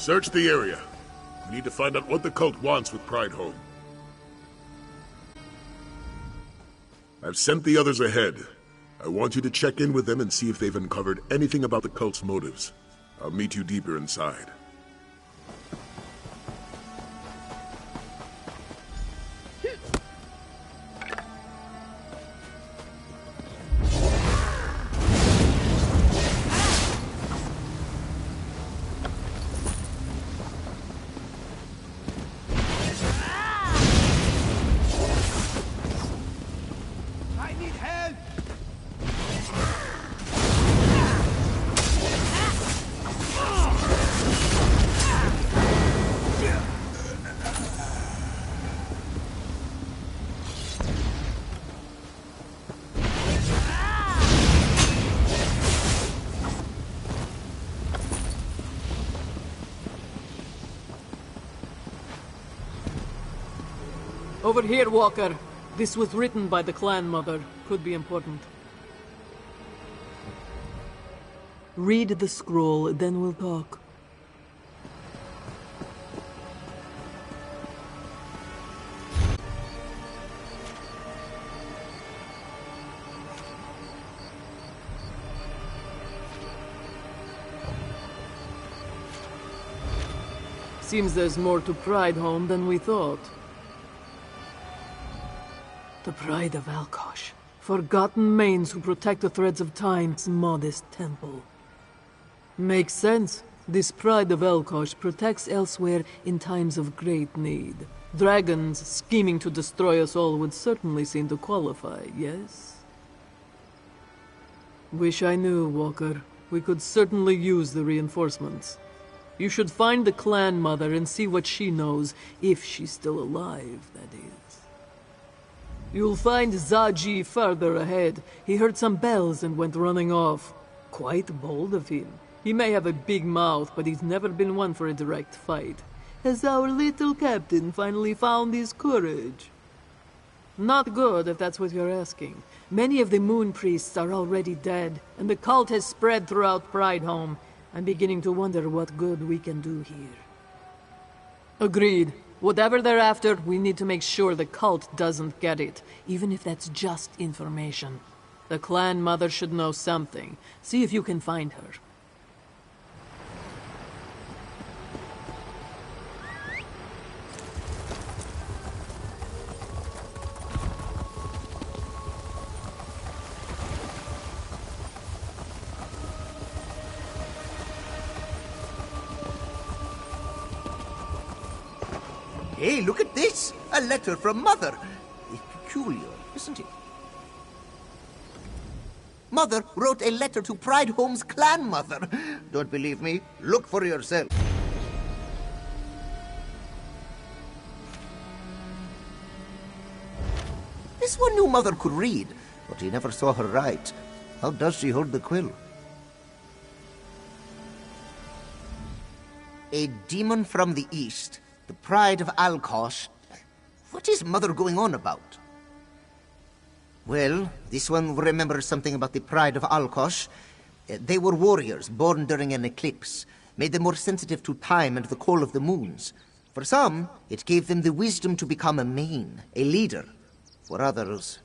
Search the area. We need to find out what the cult wants with Pride Home. I've sent the others ahead. I want you to check in with them and see if they've uncovered anything about the cult's motives. I'll meet you deeper inside. Over here, Walker. This was written by the clan mother. Could be important. Read the scroll, then we'll talk. Seems there's more to Pride Home than we thought. The Pride of Alkosh. Forgotten mains who protect the threads of time's modest temple. Makes sense. This Pride of Alkosh protects Elsweyr in times of great need. Dragons scheming to destroy us all would certainly seem to qualify, yes? Wish I knew, Walker. We could certainly use the reinforcements. You should find the clan mother and see what she knows, if she's still alive, that is. You'll find Zaji further ahead. He heard some bells and went running off. Quite bold of him. He may have a big mouth, but he's never been one for a direct fight. Has our little captain finally found his courage? Not good, if that's what you're asking. Many of the moon priests are already dead, and the cult has spread throughout Pride Home. I'm beginning to wonder what good we can do here. Agreed. Whatever they're after, we need to make sure the cult doesn't get it, even if that's just information. The clan mother should know something. See if you can find her. Hey, look at this! A letter from Mother. It's peculiar, isn't it? Mother wrote a letter to Pride Home's clan mother. Don't believe me? Look for yourself. This one knew Mother could read, but he never saw her write. How does she hold the quill? A demon from the east. The Pride of Alkosh. What is Mother going on about? Well, this one remembers something about the Pride of Alkosh. They were warriors born during an eclipse, made them more sensitive to time and the call of the moons. For some, it gave them the wisdom to become a main, a leader. For others,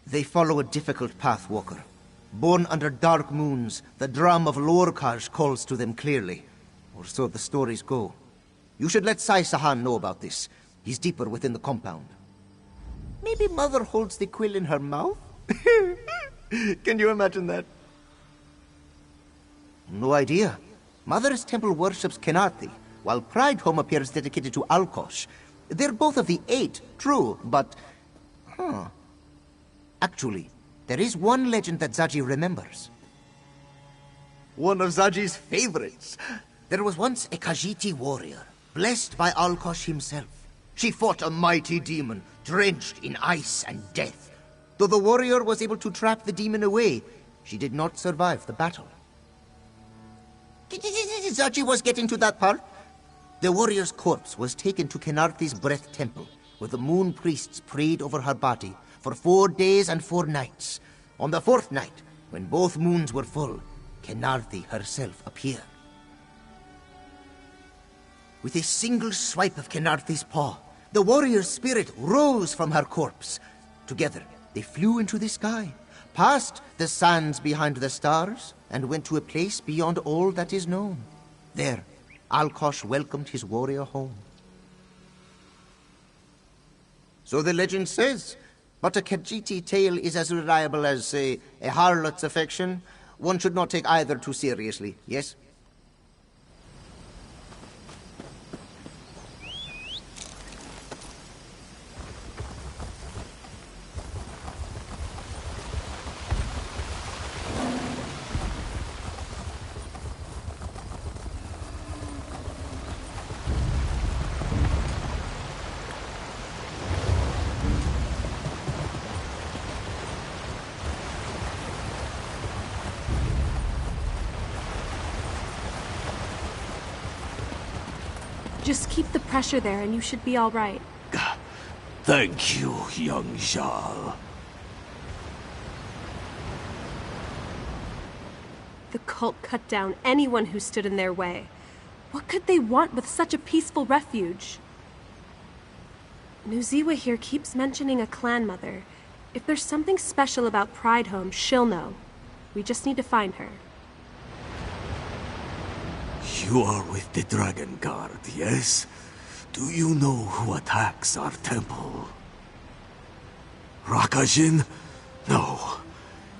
they follow a difficult path, Walker. Born under dark moons, the drum of Lorkaj calls to them clearly. Or so the stories go. You should let Sai Sahan know about this. He's deeper within the compound. Maybe Mother holds the quill in her mouth? Can you imagine that? No idea. Mother's temple worships Kenarthi, while Pride Home appears dedicated to Alkosh. They're both of the 8, true, but... Actually, there is one legend that Zaji remembers. One of Zaji's favorites. There was once a Khajiiti warrior, blessed by Alkosh himself. She fought a mighty demon, drenched in ice and death. Though the warrior was able to trap the demon away, she did not survive the battle. Zaji was getting to that part. The warrior's corpse was taken to Kenarthi's Breath Temple, where the moon priests prayed over her body for 4 days and 4 nights. On the 4th night, when both moons were full, Kenarthi herself appeared. With a single swipe of Kenarthi's paw, the warrior's spirit rose from her corpse. Together, they flew into the sky, past the sands behind the stars, and went to a place beyond all that is known. There, Alkosh welcomed his warrior home. So the legend says, but a Khajiit tale is as reliable as, say, a harlot's affection. One should not take either too seriously, yes? Just keep the pressure there and you should be all right. Thank you, young Jarl. The cult cut down anyone who stood in their way. What could they want with such a peaceful refuge? Nuziwa here keeps mentioning a clan mother. If there's something special about Pride Home, she'll know. We just need to find her. You are with the Dragon Guard, yes? Do you know who attacks our temple? Rakajin? No.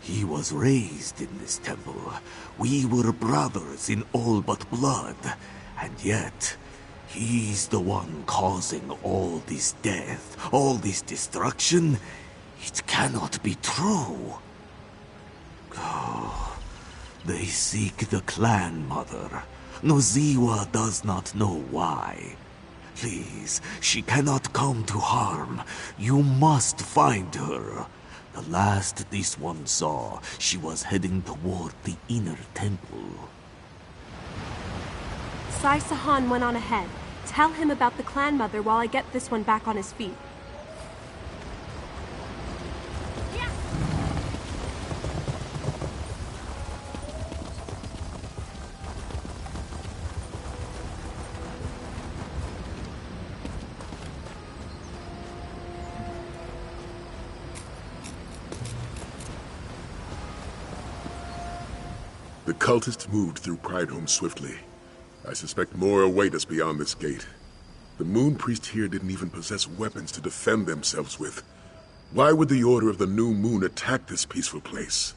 He was raised in this temple. We were brothers in all but blood. And yet, he's the one causing all this death, all this destruction. It cannot be true. Oh, they seek the clan mother. Nuziwa does not know why. Please, she cannot come to harm. You must find her. The last this one saw, she was heading toward the inner temple. Sai Sahan went on ahead. Tell him about the clan mother while I get this one back on his feet. The cultists moved through Pride-Home swiftly. I suspect more await us beyond this gate. The Moon Priest here didn't even possess weapons to defend themselves with. Why would the Order of the New Moon attack this peaceful place?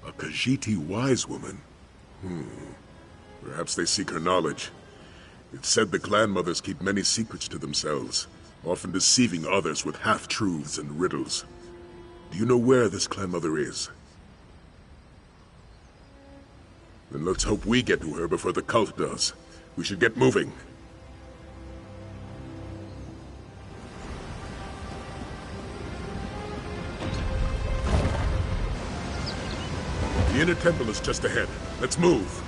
A Khajiit wise woman? Perhaps they seek her knowledge. It's said the clan mothers keep many secrets to themselves, often deceiving others with half-truths and riddles. Do you know where this clan mother is? Then let's hope we get to her before the cult does. We should get moving. The inner temple is just ahead. Let's move.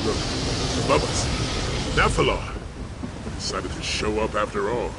Look, above us. Nephilar decided to show up after all.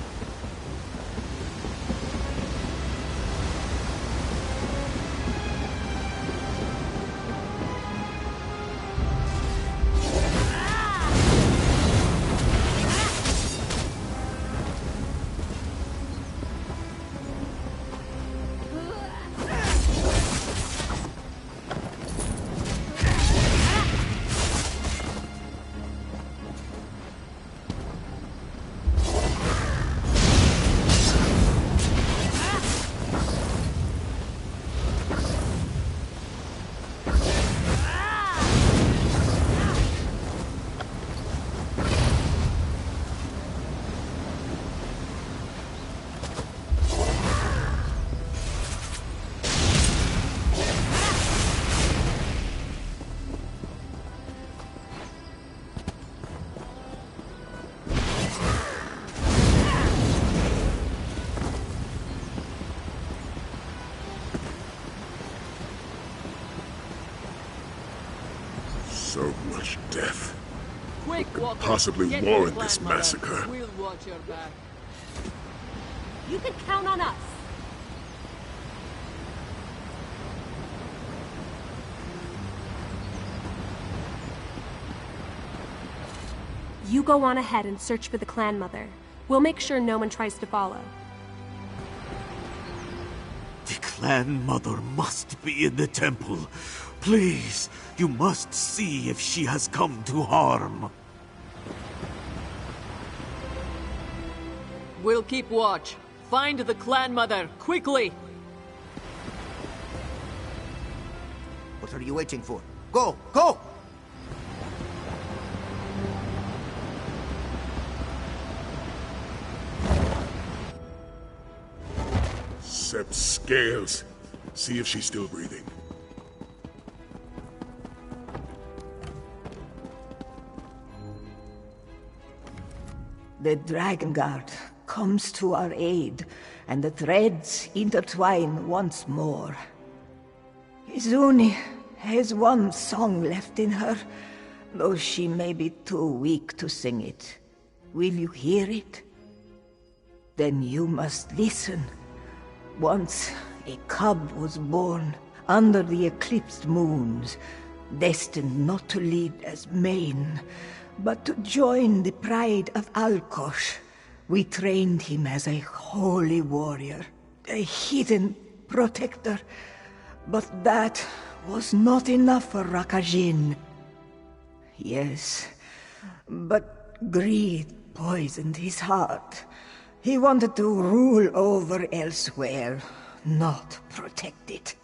So much death. Quick, Walker. possibly Get to the warrant clan this mother. massacre? We'll watch your back. You can count on us. You go on ahead and search for the clan mother. We'll make sure no one tries to follow. The clan mother must be in the temple. Please, you must see if she has come to harm. We'll keep watch. Find the clan mother, quickly! What are you waiting for? Go! Go! Sept scales. See if she's still breathing. The Dragon Guard comes to our aid, and the threads intertwine once more. Izuni has one song left in her, though she may be too weak to sing it. Will you hear it? Then you must listen. Once a cub was born under the eclipsed moons, destined not to lead as main, but to join the pride of Alkosh. We trained him as a holy warrior, a hidden protector. But that was not enough for Rakajin. Yes, but greed poisoned his heart. He wanted to rule over Elsweyr, not protect it.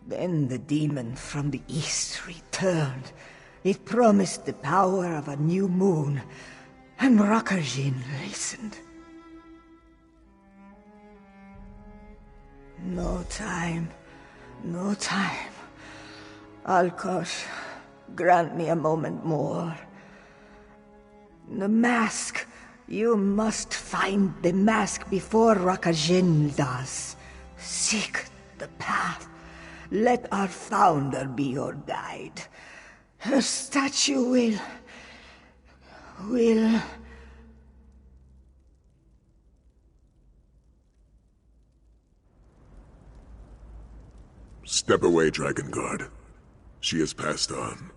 Then the demon from the east returned. It promised the power of a new moon, and Rakajin listened. No time. No time. Alkosh, grant me a moment more. The mask. You must find the mask before Rakajin does. Seek the path. Let our founder be your guide. Her statue will... Step away, Dragon Guard. She has passed on.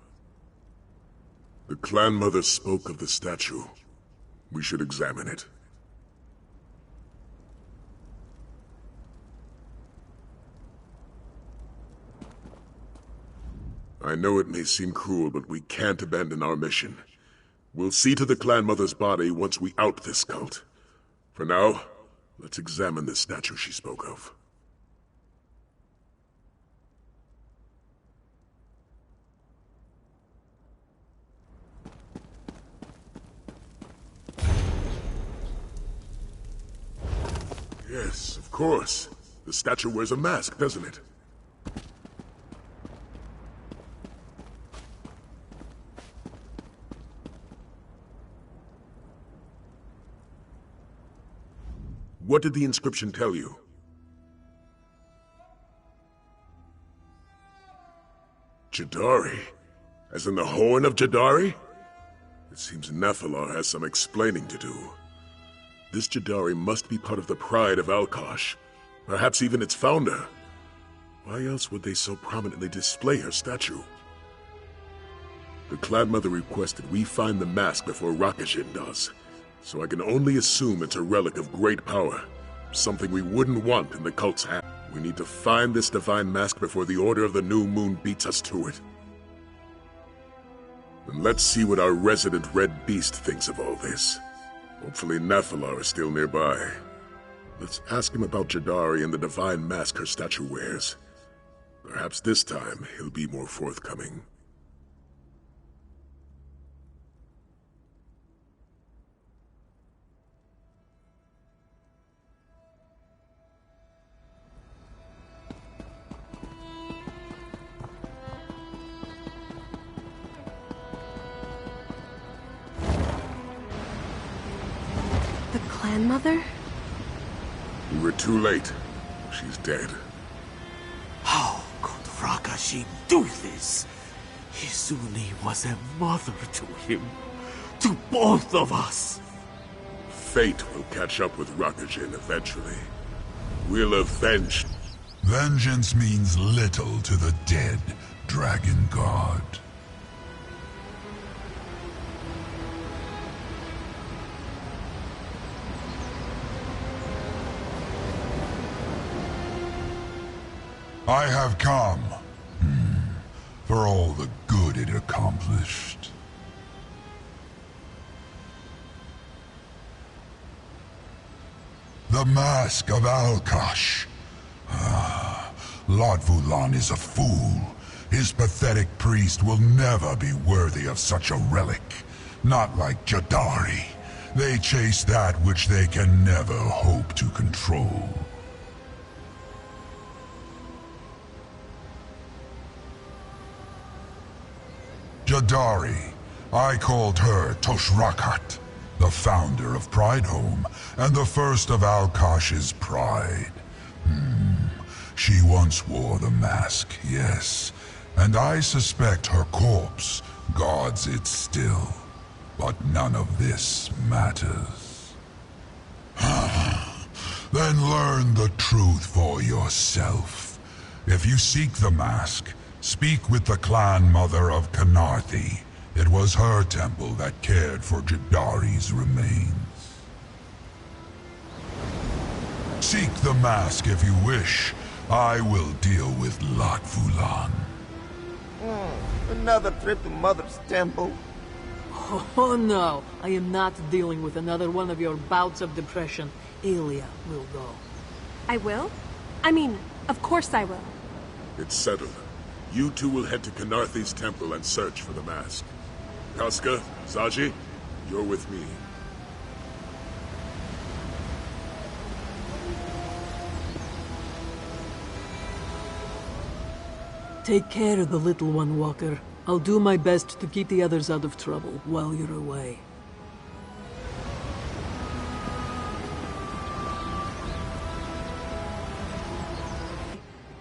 The clan mother spoke of the statue. We should examine it. I know it may seem cruel, but we can't abandon our mission. We'll see to the clan mother's body once we out this cult. For now, let's examine the statue she spoke of. Yes, of course. The statue wears a mask, doesn't it? What did the inscription tell you? Jadari? As in the Horn of Jadari? It seems Nephilar has some explaining to do. This Jadari must be part of the pride of Alkosh, perhaps even its founder. Why else would they so prominently display her statue? The clan mother requested we find the mask before Rakajin does, so I can only assume it's a relic of great power, something we wouldn't want in the cult's hand. We need to find this divine mask before the Order of the New Moon beats us to it. And let's see what our resident Red Beast thinks of all this. Hopefully Nephilar is still nearby. Let's ask him about Jadari and the divine mask her statue wears. Perhaps this time he'll be more forthcoming. Grandmother? We were too late. She's dead. How could Rakajin do this? Izuni was a mother to him. To both of us. Fate will catch up with Rakujin eventually. We'll avenge. Vengeance means little to the dead, Dragon God. I have come, for all the good it accomplished. The Mask of Alkash. Lodvulan is a fool. His pathetic priest will never be worthy of such a relic. Not like Jadari. They chase that which they can never hope to control. Jadari. I called her Toshrakat, the founder of Pridehome, and the first of Alkash's pride. She once wore the mask, yes, and I suspect her corpse guards it still. But none of this matters. Then learn the truth for yourself. If you seek the mask, speak with the clan mother of Kanarthi. It was her temple that cared for Jadari's remains. Seek the mask if you wish. I will deal with Lodvulan. Another trip to Mother's temple. Oh no, I am not dealing with another one of your bouts of depression. Aelia will go. I will? I mean, of course I will. It's settled. You two will head to Kanarthi's temple and search for the mask. Casca, Zaji, you're with me. Take care of the little one, Walker. I'll do my best to keep the others out of trouble while you're away.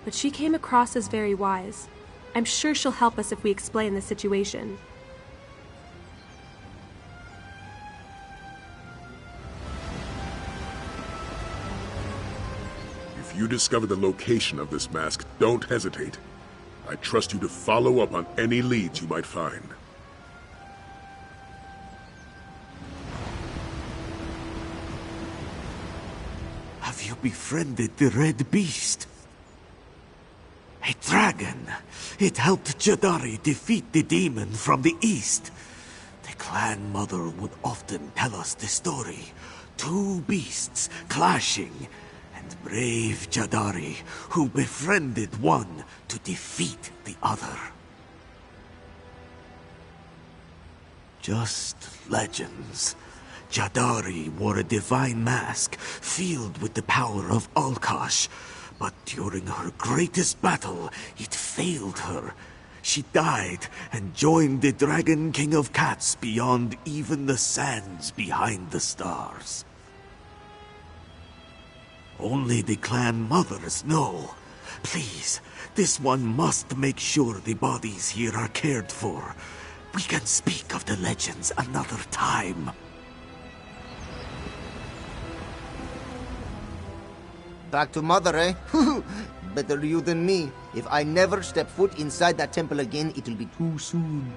But she came across as very wise. I'm sure she'll help us if we explain the situation. If you discover the location of this mask, don't hesitate. I trust you to follow up on any leads you might find. Have you befriended the Red Beast? A dragon. It helped Jadari defeat the demon from the east. The clan mother would often tell us the story. Two beasts clashing, and brave Jadari, who befriended one to defeat the other. Just legends. Jadari wore a divine mask filled with the power of Alkash, but during her greatest battle, it failed her. She died and joined the Dragon King of Cats beyond even the sands behind the stars. Only the clan mothers know. Please, this one must make sure the bodies here are cared for. We can speak of the legends another time. Back to Mother, eh? Better you than me. If I never step foot inside that temple again, it'll be too soon.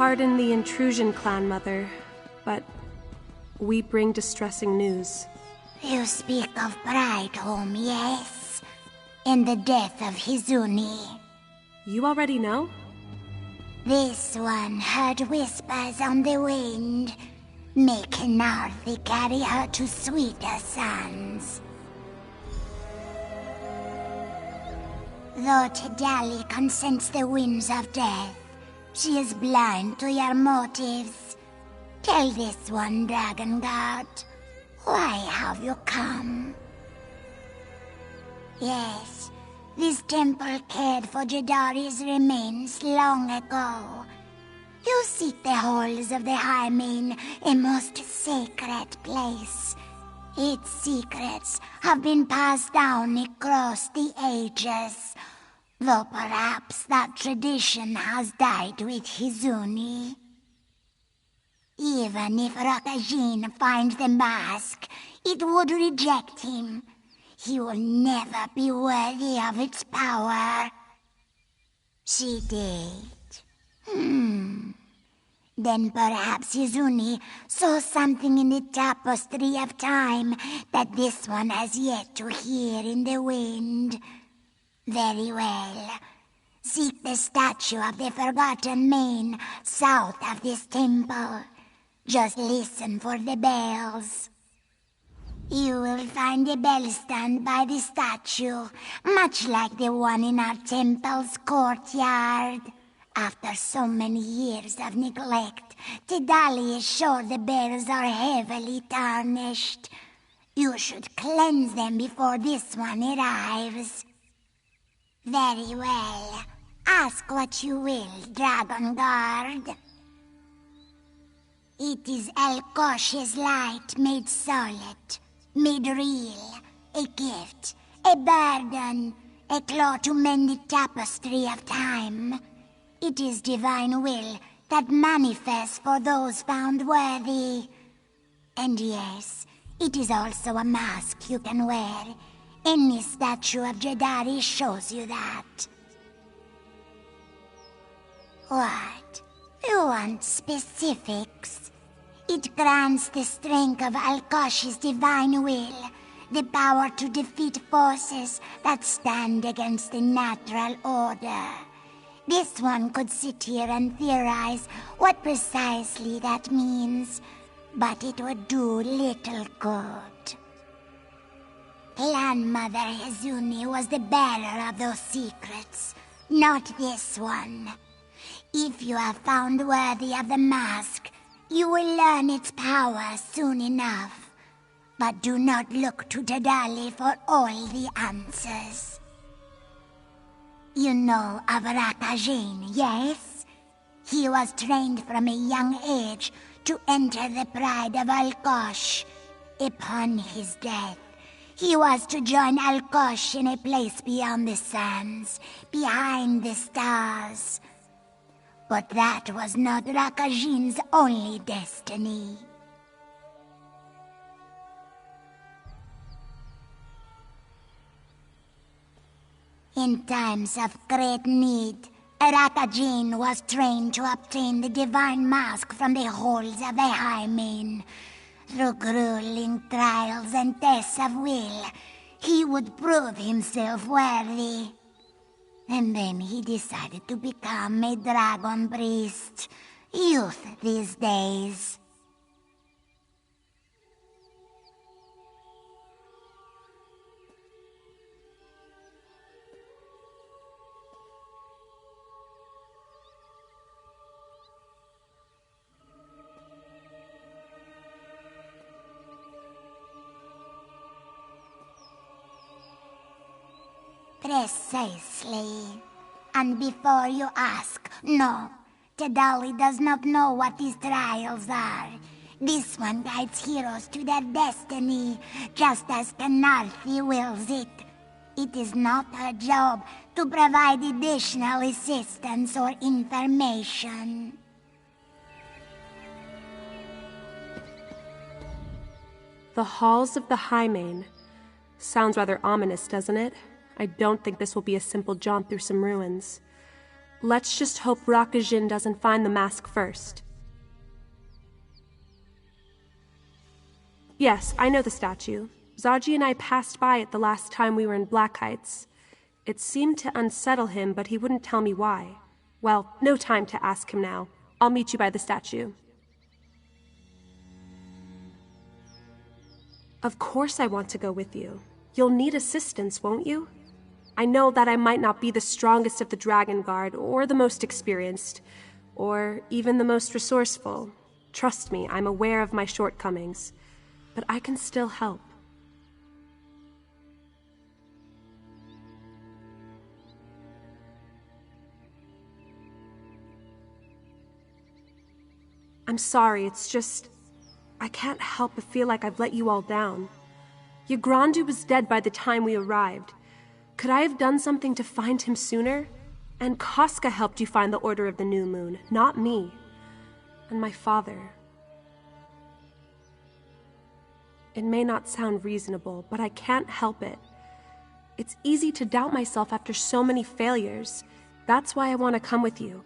Pardon the intrusion, Clan Mother, but we bring distressing news. You speak of Prideholm, yes? And the death of Hizuni. You already know? This one heard whispers on the wind, making Arthur carry her to sweeter sands. Though Tidali consents the winds of death, she is blind to your motives. Tell this one, Dragon God, why have you come? Yes, this temple cared for Jadari's remains long ago. You seek the halls of the Hymen, a most sacred place. Its secrets have been passed down across the ages, though perhaps that tradition has died with Hizuni. Even if Rakajin finds the mask, it would reject him. He will never be worthy of its power. She did. Then perhaps Hizuni saw something in the tapestry of time that this one has yet to hear in the wind. Very well. Seek the statue of the Forgotten Main south of this temple. Just listen for the bells. You will find a bell stand by the statue, much like the one in our temple's courtyard. After so many years of neglect, Tidali is sure the bells are heavily tarnished. You should cleanse them before this one arrives. Very well. Ask what you will, Dragon Guard. It is Alkosh's light made solid, made real, a gift, a burden, a claw to mend the tapestry of time. It is divine will that manifests for those found worthy. And yes, it is also a mask you can wear. Any statue of Jadari shows you that. What? You want specifics? It grants the strength of Alkosh's divine will, the power to defeat forces that stand against the natural order. This one could sit here and theorize what precisely that means, but it would do little good. Clan Mother Hizuni was the bearer of those secrets, not this one. If you are found worthy of the mask, you will learn its power soon enough. But do not look to Tidali for all the answers. You know of Rakajin, yes? He was trained from a young age to enter the pride of Alkosh. Upon his death, he was to join Alkosh in a place beyond the sands, behind the stars. But that was not Rakajin's only destiny. In times of great need, Rakajin was trained to obtain the divine mask from the halls of the Hymen. Through grueling trials and tests of will, he would prove himself worthy. And then he decided to become a dragon priest. Youth these days. Precisely. And before you ask, no, Tidali does not know what these trials are. This one guides heroes to their destiny, just as Kanarthi wills it. It is not her job to provide additional assistance or information. The halls of the Hymen. Sounds rather ominous, doesn't it? I don't think this will be a simple jaunt through some ruins. Let's just hope Rakajin doesn't find the mask first. Yes, I know the statue. Zaji and I passed by it the last time we were in Black Heights. It seemed to unsettle him, but he wouldn't tell me why. Well, no time to ask him now. I'll meet you by the statue. Of course I want to go with you. You'll need assistance, won't you? I know that I might not be the strongest of the Dragon Guard, or the most experienced, or even the most resourceful. Trust me, I'm aware of my shortcomings. But I can still help. I'm sorry, it's just... I can't help but feel like I've let you all down. Yagrandu was dead by the time we arrived. Could I have done something to find him sooner? And Casca helped you find the Order of the New Moon, not me. And my father. It may not sound reasonable, but I can't help it. It's easy to doubt myself after so many failures. That's why I want to come with you.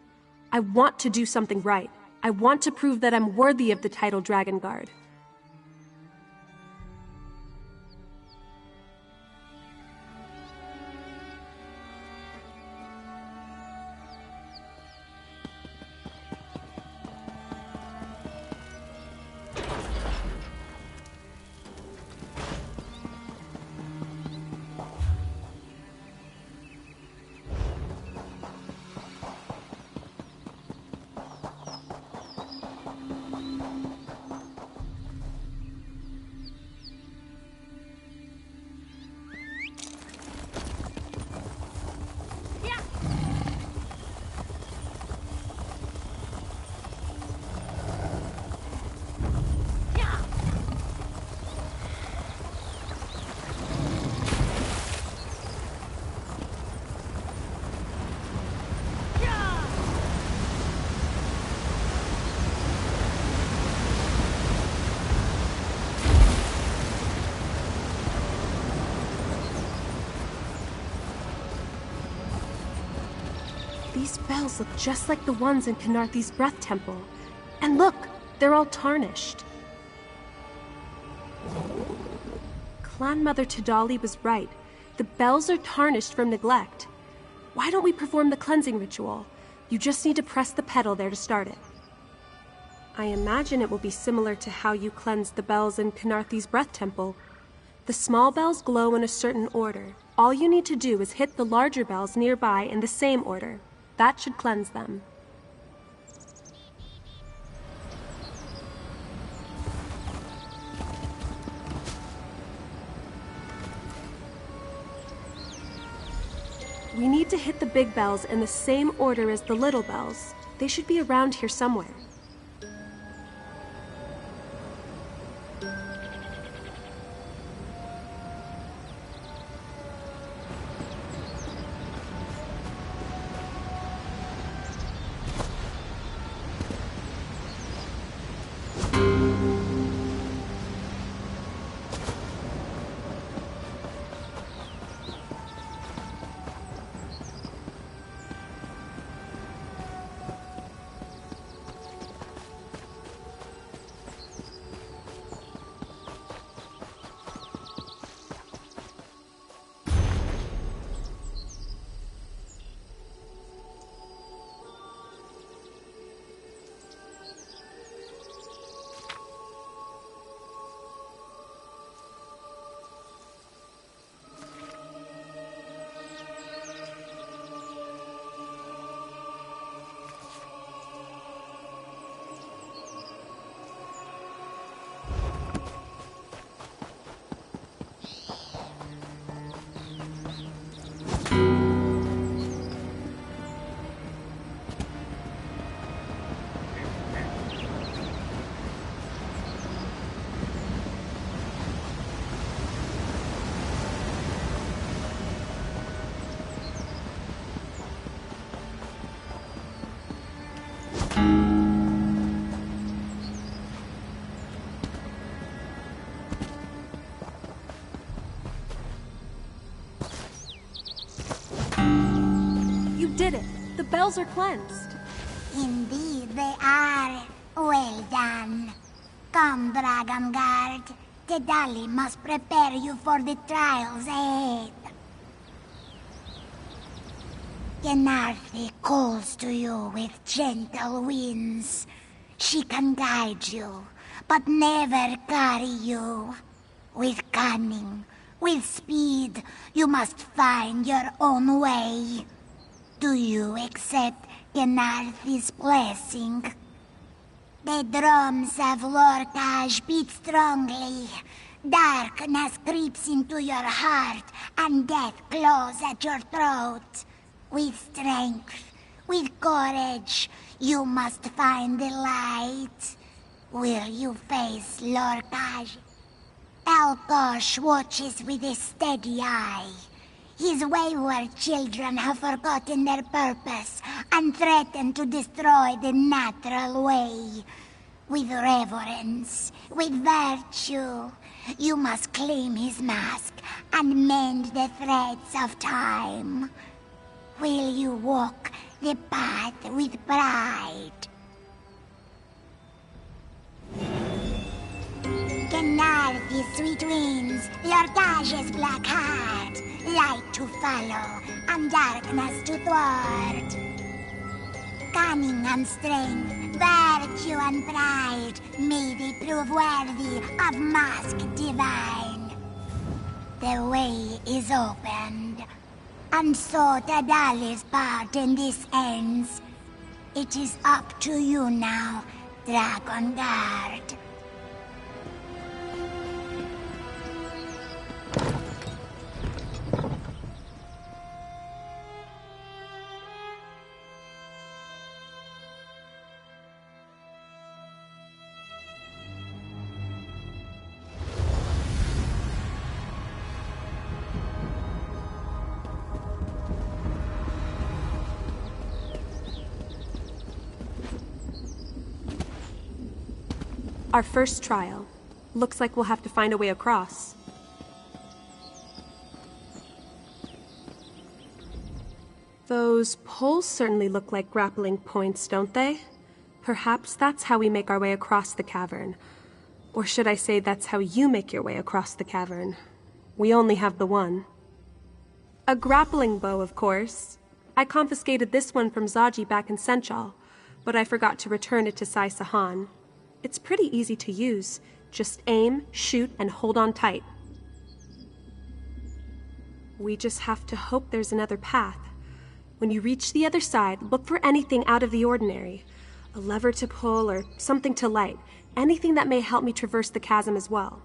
I want to do something right. I want to prove that I'm worthy of the title Dragon Guard. These bells look just like the ones in Kanarthi's Breath Temple. And look, they're all tarnished. Clan Mother Tadali was right. The bells are tarnished from neglect. Why don't we perform the cleansing ritual? You just need to press the pedal there to start it. I imagine it will be similar to how you cleansed the bells in Kanarthi's Breath Temple. The small bells glow in a certain order. All you need to do is hit the larger bells nearby in the same order. That should cleanse them. We need to hit the big bells in the same order as the little bells. They should be around here somewhere. You did it! The bells are cleansed. Indeed they are. Well done. Come, Dragon Guard. Tedali must prepare you for the trials ahead. Kenarthi calls to you with gentle winds. She can guide you, but never carry you. With cunning, with speed, you must find your own way. Do you accept Kenarthi's blessing? The drums of Lorkaj beat strongly. Darkness creeps into your heart, and death claws at your throat. With strength, with courage, you must find the light. Will you face Lorkaj? Alkosh watches with a steady eye. His wayward children have forgotten their purpose and threaten to destroy the natural way. With reverence, with virtue, you must claim his mask and mend the threads of time. Will you walk the path with pride? Kenarthi's sweet winds, Lorkaj's black heart, light to follow and darkness to thwart. Cunning and strength, virtue and pride, may they prove worthy of mask divine. The way is opened, and so Tadali's part in this ends. It is up to you now, Dragon Guard. Our first trial. Looks like we'll have to find a way across. Those poles certainly look like grappling points, don't they? Perhaps that's how we make our way across the cavern. Or should I say that's how you make your way across the cavern. We only have the one. A grappling bow, of course. I confiscated this one from Zaji back in Senchal, but I forgot to return it to Sai Sahan. It's pretty easy to use. Just aim, shoot, and hold on tight. We just have to hope there's another path. When you reach the other side, look for anything out of the ordinary. A lever to pull or something to light. Anything that may help me traverse the chasm as well.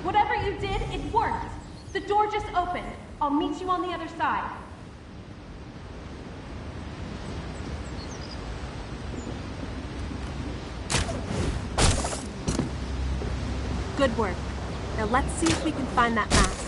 Whatever you did, it worked. The door just opened. I'll meet you on the other side. Good work. Now let's see if we can find that mask.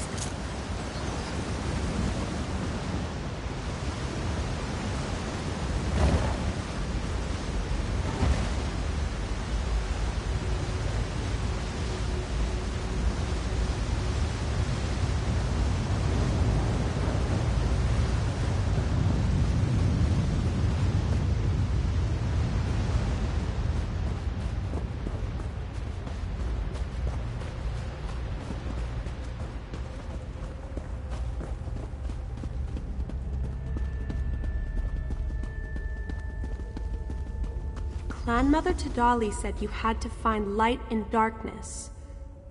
Grandmother Tadali said you had to find light in darkness.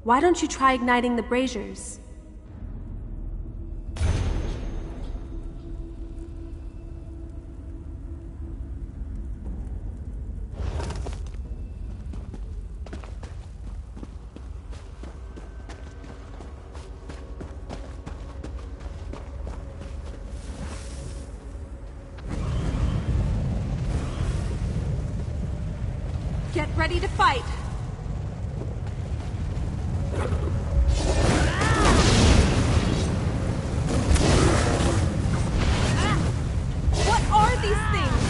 Why don't you try igniting the braziers? Get ready to fight! What are these things?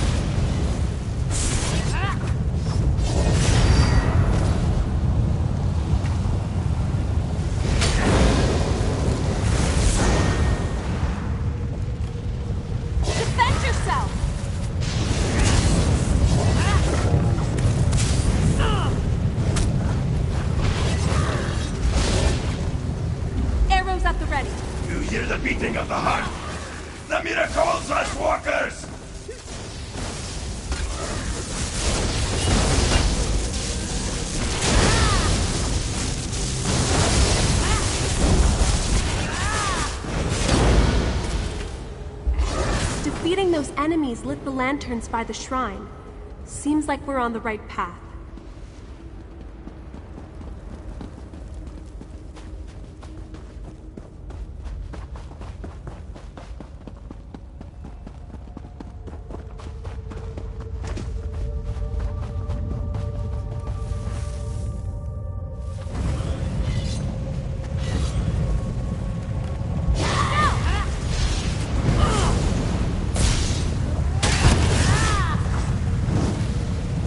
Defend yourself! Arrows at the ready. You hear the beating of the heart? The miracles, us walkers! Defeating those enemies lit the lanterns by the shrine. Seems like we're on the right path.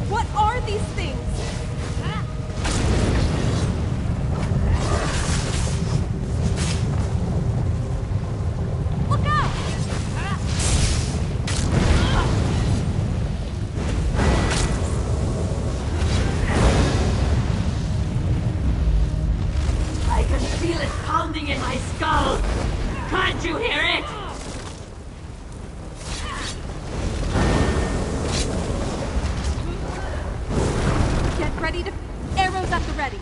What are these things? Look out! I can feel it pounding in my skull! Can't you hear it? Get ready to... Arrows at the ready.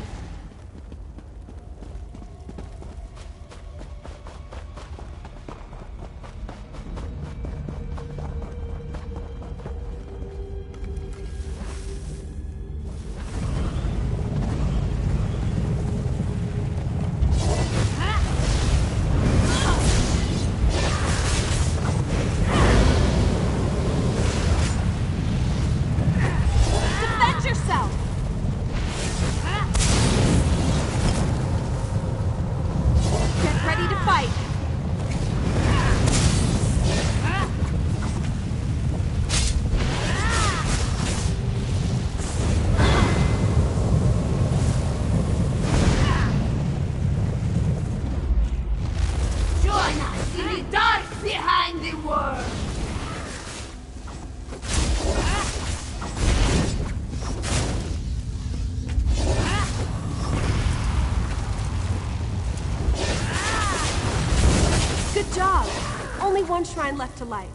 Defend yourself! Get ready to fight! Join us in the dark behind the world! Good job! Only one shrine left to light.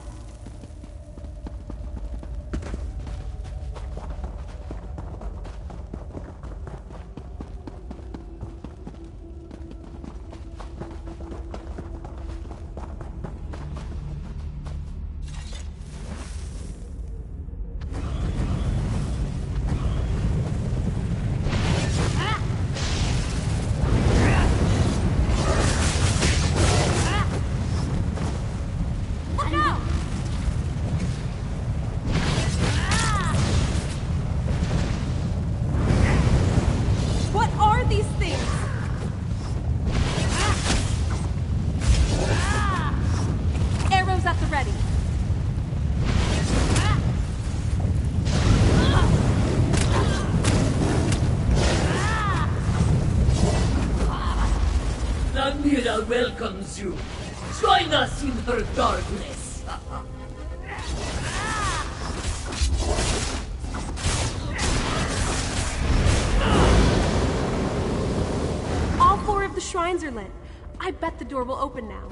Mira welcomes you. Join us in her darkness. All 4 of the shrines are lit. I bet the door will open now.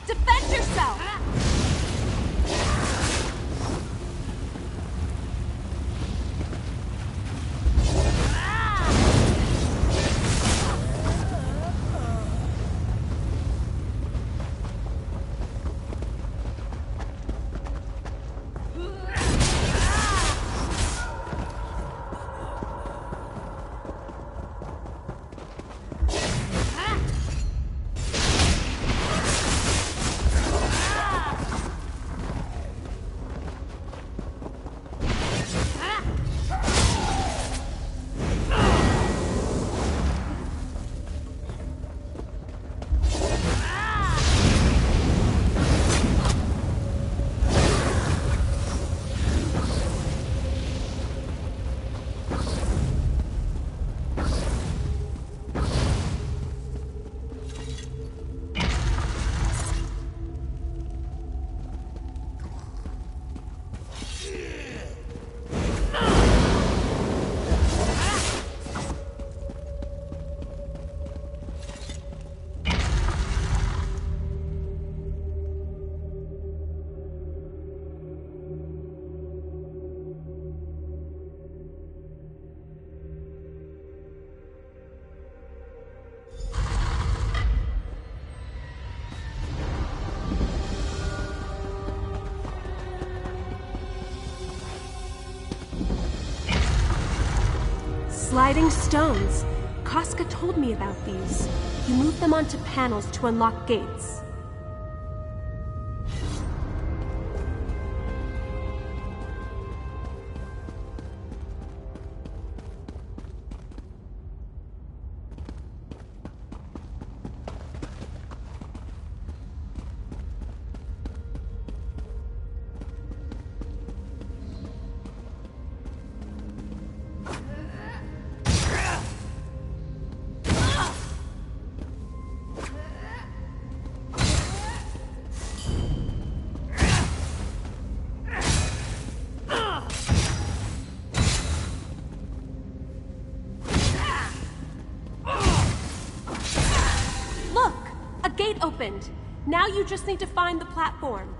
Defend yourself! Sliding stones. Casca told me about these. You move them onto panels to unlock gates. Gate opened. Now you just need to find the platform.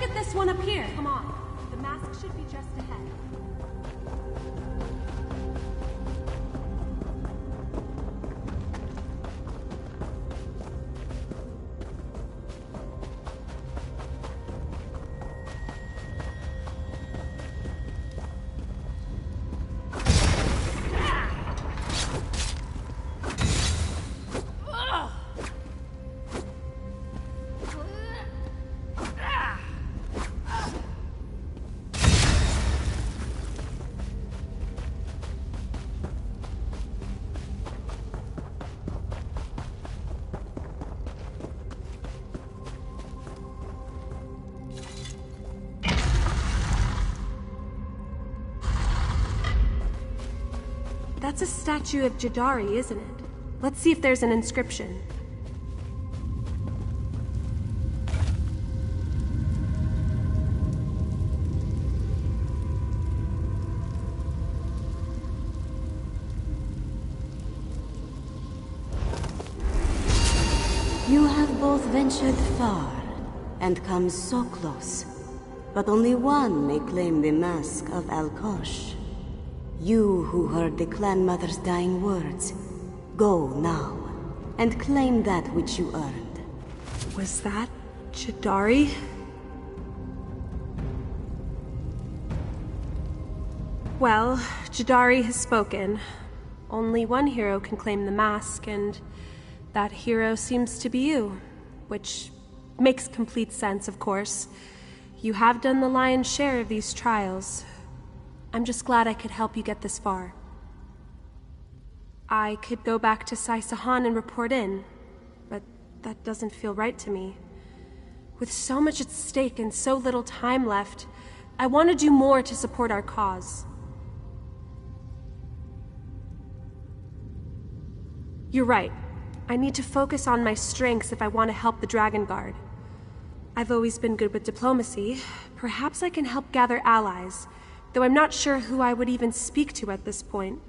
target this one up here. Come on. The mask should be just ahead. That's a statue of Jadari, isn't it? Let's see if there's an inscription. You have both ventured far and come so close, but only one may claim the mask of Alkosh. You who heard the clan mother's dying words, go now and claim that which you earned. Was that Jadari? Well, Jadari has spoken. Only one hero can claim the mask, and that hero seems to be you, which makes complete sense, of course. You have done the lion's share of these trials. I'm just glad I could help you get this far. I could go back to Sai Sahan and report in, but that doesn't feel right to me. With so much at stake and so little time left, I want to do more to support our cause. You're right. I need to focus on my strengths if I want to help the Dragon Guard. I've always been good with diplomacy. Perhaps I can help gather allies, though I'm not sure who I would even speak to at this point.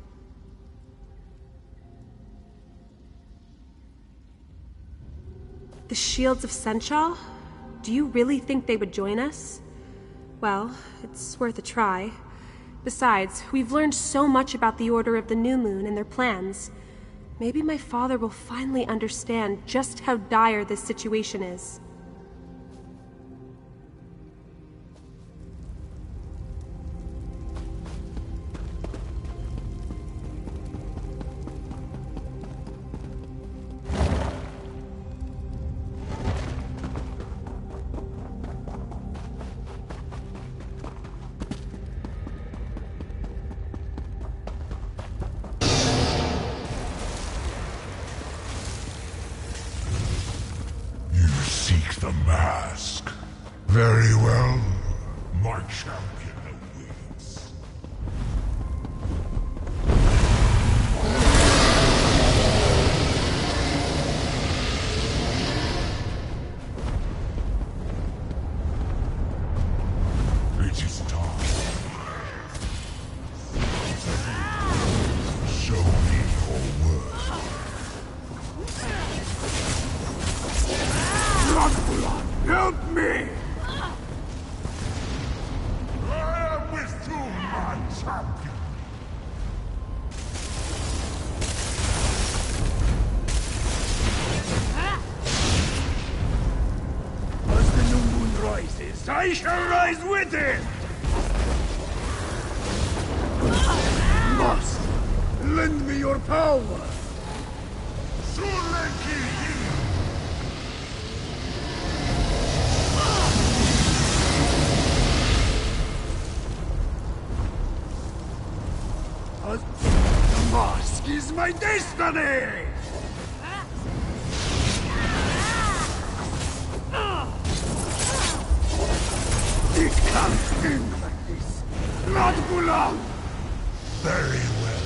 The Shields of Senchal? Do you really think they would join us? Well, it's worth a try. Besides, we've learned so much about the Order of the New Moon and their plans. Maybe my father will finally understand just how dire this situation is. The mask. Very well. My champion awaits. It is time. Show me your worth. Help me! I am with you, my champion. As the new moon rises, I shall rise with it! Must lend me your power! The mask is my destiny! It can't end like this. Not Gulam! Very well.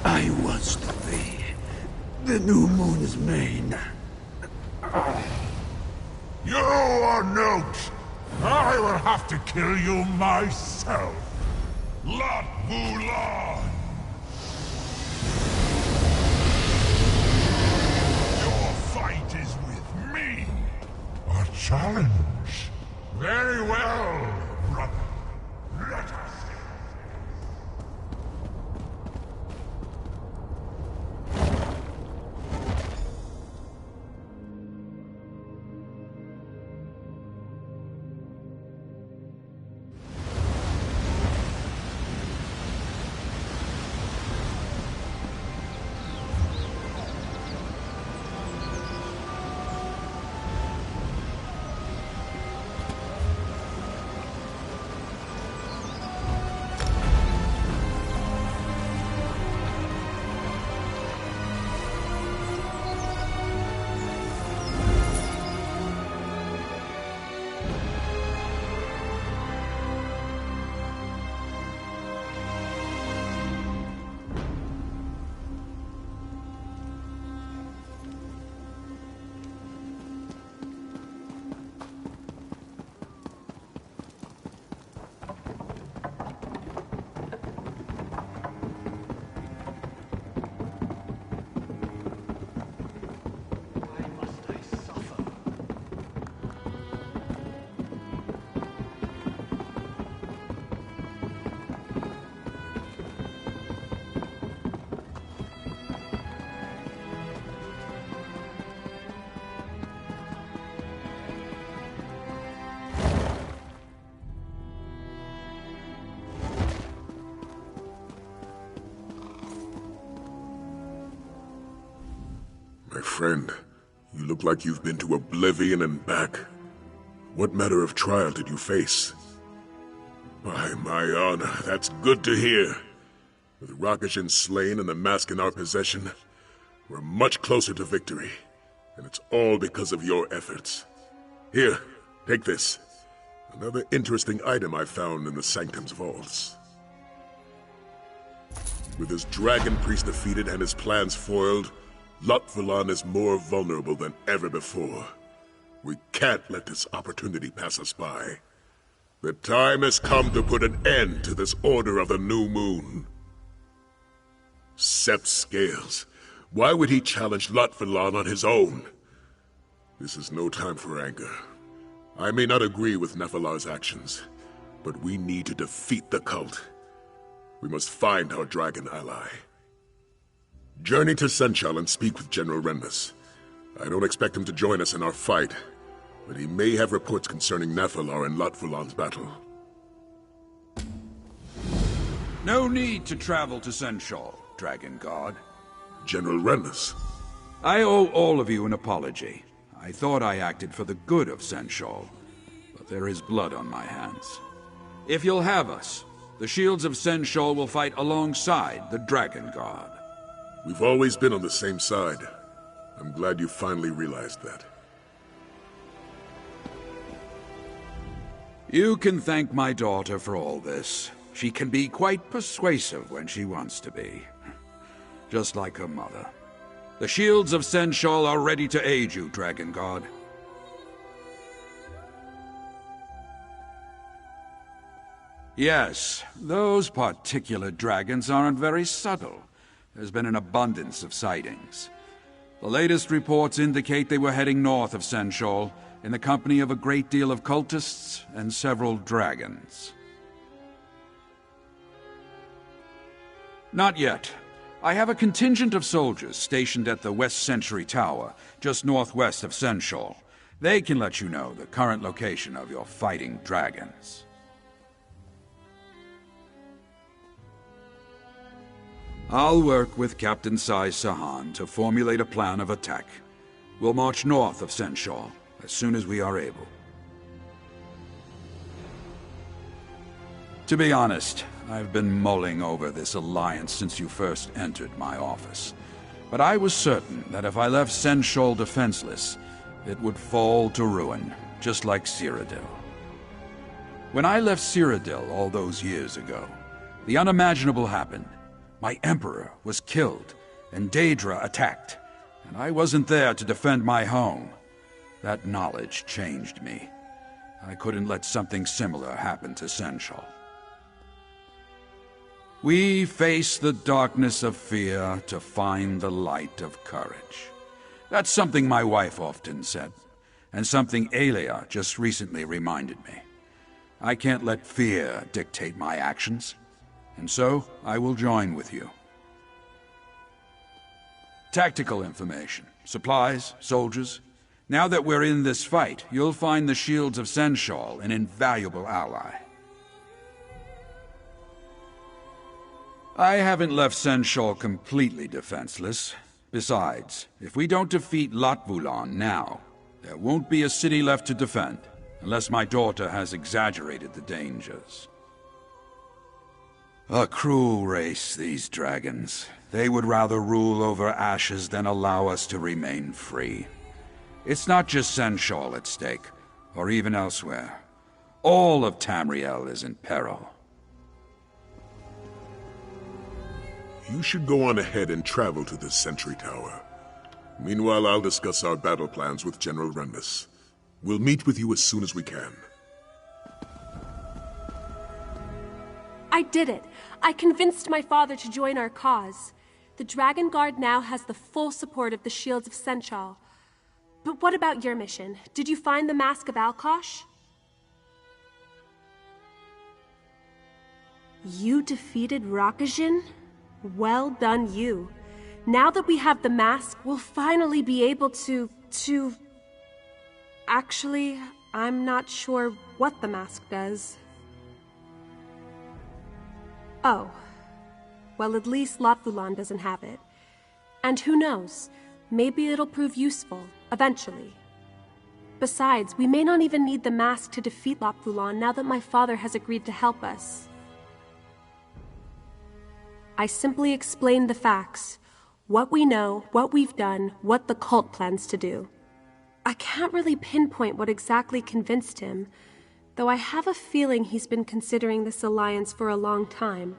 I was to be the new moon's mane. You are not. I will have to kill you myself. Lot Mulan. challenge. Very well, brother. Let us. My friend, you look like you've been to oblivion and back. What manner of trial did you face? By my honor, that's good to hear. With Rakishin slain and the mask in our possession, we're much closer to victory. And it's all because of your efforts. Here, take this. Another interesting item I found in the Sanctum's vaults. With his dragon priest defeated and his plans foiled, Lotvalan is more vulnerable than ever before. We can't let this opportunity pass us by. The time has come to put an end to this Order of the New Moon. Sept Scales, why would he challenge Lotvalan on his own? This is no time for anger. I may not agree with Nephilar's actions, but we need to defeat the cult. We must find our dragon ally. Journey to Senchal and speak with General Renmus. I don't expect him to join us in our fight, but he may have reports concerning Nephilar and Lotvalan's battle. No need to travel to Senchal, Dragon God. General Renmus. I owe all of you an apology. I thought I acted for the good of Senchal, but there is blood on my hands. If you'll have us, the shields of Senchal will fight alongside the Dragon God. We've always been on the same side. I'm glad you finally realized that. You can thank my daughter for all this. She can be quite persuasive when she wants to be. Just like her mother. The shields of Senchal are ready to aid you, Dragon God. Yes, those particular dragons aren't very subtle. There's been an abundance of sightings. The latest reports indicate they were heading north of Senchal in the company of a great deal of cultists and several dragons. Not yet. I have a contingent of soldiers stationed at the West Century Tower, just northwest of Senchal. They can let you know the current location of your fighting dragons. I'll work with Captain Sai Sahan to formulate a plan of attack. We'll march north of Senchal as soon as we are able. To be honest, I've been mulling over this alliance since you first entered my office. But I was certain that if I left Senchal defenseless, it would fall to ruin, just like Cyrodiil. When I left Cyrodiil all those years ago, the unimaginable happened. My Emperor was killed, and Daedra attacked, and I wasn't there to defend my home. That knowledge changed me. I couldn't let something similar happen to Senchal. We face the darkness of fear to find the light of courage. That's something my wife often said. and something Aelia just recently reminded me. I can't let fear dictate my actions, and so I will join with you. Tactical information, supplies, soldiers. Now that we're in this fight, you'll find the shields of Senshal an invaluable ally. I haven't left Senshal completely defenseless. Besides, if we don't defeat Latvulan now, there won't be a city left to defend, unless my daughter has exaggerated the dangers. A cruel race, these dragons. They would rather rule over ashes than allow us to remain free. It's not just Senshal at stake, or even elsewhere. All of Tamriel is in peril. You should go on ahead and travel to the Sentry Tower. Meanwhile, I'll discuss our battle plans with General Renmus. We'll meet with you as soon as we can. I did it! I convinced my father to join our cause. The Dragon Guard now has the full support of the Shields of Senshal. But what about your mission? Did you find the Mask of Alkosh? You defeated Rakajin? Well done, you. Now that we have the mask, we'll finally be able to... Actually, I'm not sure what the mask does. Oh. Well, at least Latvulan doesn't have it. And who knows? Maybe it'll prove useful, eventually. Besides, we may not even need the mask to defeat Latvulan now that my father has agreed to help us. I simply explained the facts. What we know, what we've done, what the cult plans to do. I can't really pinpoint what exactly convinced him, though I have a feeling he's been considering this alliance for a long time.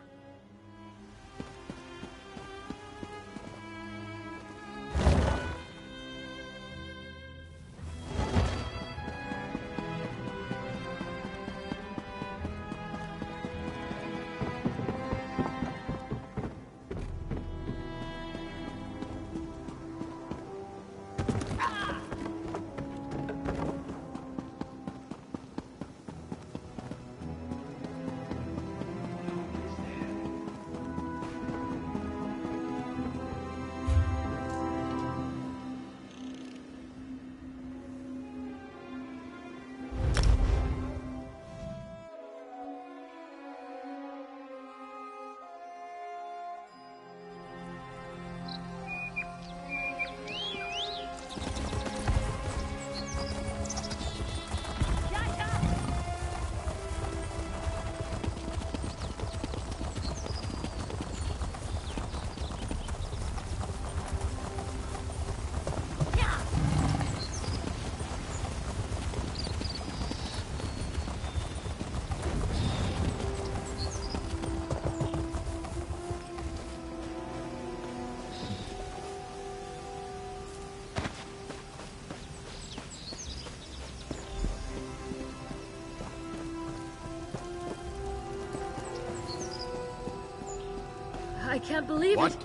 I can't believe it.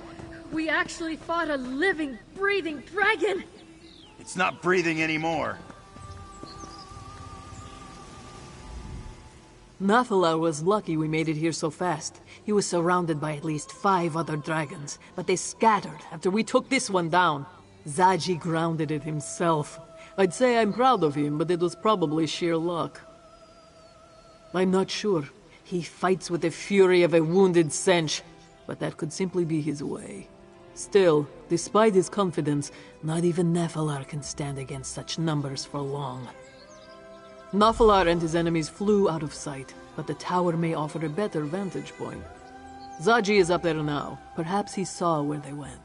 We actually fought a living, breathing dragon! It's not breathing anymore. Nathalar was lucky we made it here so fast. He was surrounded by at least 5 other dragons, but they scattered after we took this one down. Zaji grounded it himself. I'd say I'm proud of him, but it was probably sheer luck. I'm not sure. He fights with the fury of a wounded Sench, but that could simply be his way. Still, despite his confidence, not even Nephilar can stand against such numbers for long. Nephilar and his enemies flew out of sight, but the tower may offer a better vantage point. Zaji is up there now. Perhaps he saw where they went.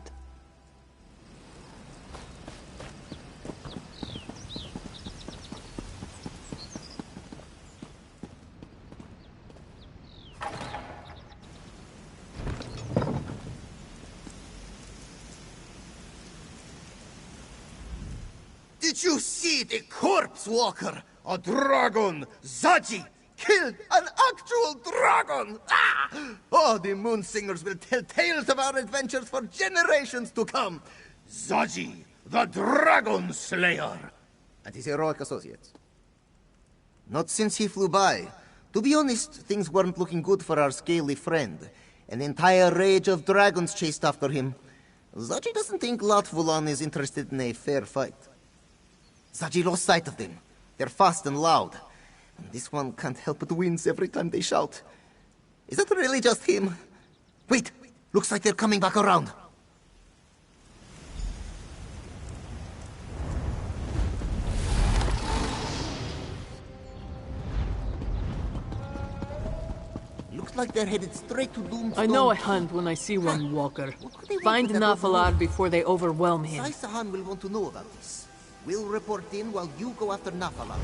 Did you see the corpse walker? A dragon! Zaji! Killed an actual dragon! Ah! Oh, the moon singers will tell tales of our adventures for generations to come. Zaji, the dragon slayer. and his heroic associates. Not since he flew by. To be honest, things weren't looking good for our scaly friend. An entire rage of dragons chased after him. Zaji doesn't think Latvulan is interested in a fair fight. Zaji lost sight of them. They're fast and loud. And this one can't help but wince every time they shout. Is that really just him? Wait, looks like they're coming back around. Looks like they're headed straight to Doomstone. I know a hunt when I see one, Walker. Find Nafalar before they overwhelm him. Sai-Sahan will want to know about this. We'll report in while you go after Nafalar.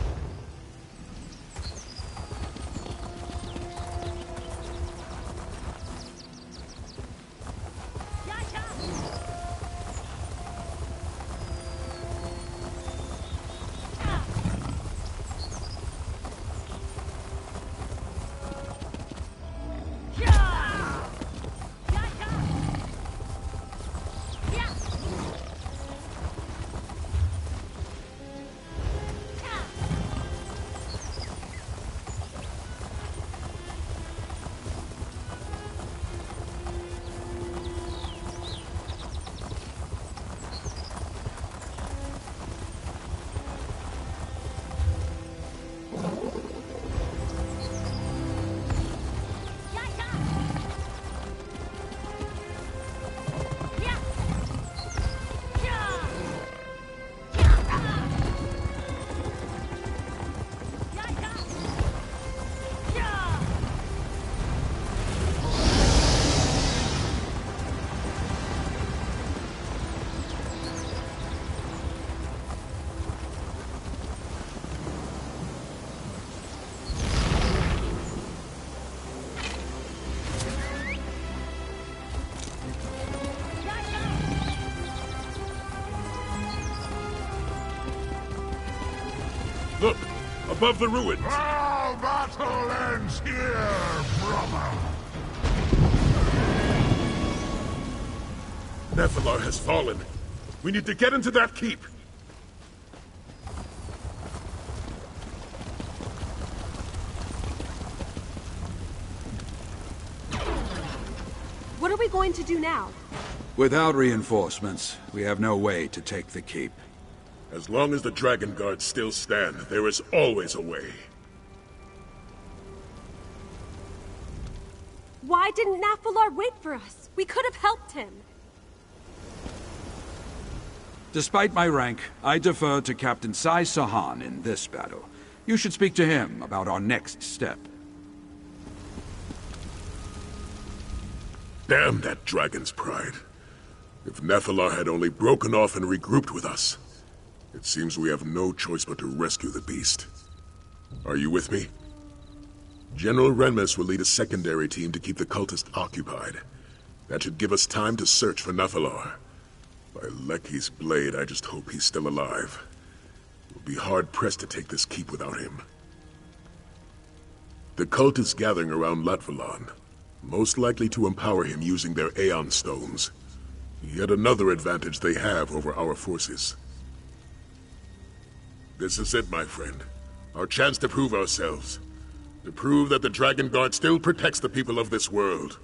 Look! Above the ruins! All battle ends here, brother! Nefalar has fallen. We need to get into that keep. What are we going to do now? Without reinforcements, we have no way to take the keep. As long as the Dragon Guards still stand, there is always a way. Why didn't Nafalar wait for us? We could have helped him. Despite my rank, I defer to Captain Sai-Sahan in this battle. You should speak to him about our next step. Damn that dragon's pride. If Nefalar had only broken off and regrouped with us, it seems we have no choice but to rescue the beast. Are you with me? General Renmus will lead a secondary team to keep the cultist occupied. That should give us time to search for Nefalar. By Lecky's blade, I just hope he's still alive. We'll be hard-pressed to take this keep without him. The cult is gathering around Latvulan, most likely to empower him using their Aeon Stones. Yet another advantage they have over our forces. This is it, my friend. Our chance to prove ourselves. To prove that the Dragon Guard still protects the people of this world.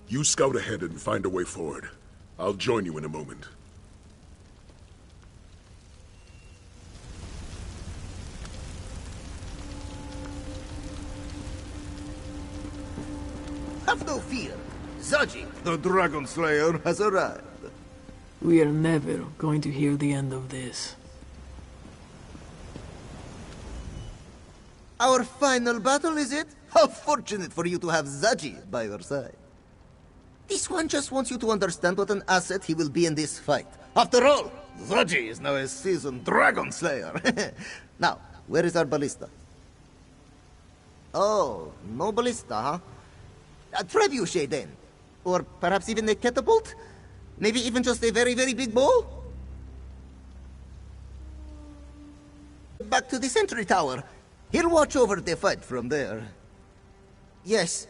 You scout ahead and find a way forward. I'll join you in a moment. Have no fear. Zaji, the Dragon Slayer, has arrived. We are never going to hear the end of this. Our final battle, is it? How fortunate for you to have Zaji by your side. This one just wants you to understand what an asset he will be in this fight. After all, Zaji is now a seasoned Dragon Slayer. Now, where is our ballista? Oh, no ballista, huh? A trebuchet, then. Or perhaps even a catapult? Maybe even just a very, very big bow? Back to the sentry tower. He'll watch over the fight from there. Yes.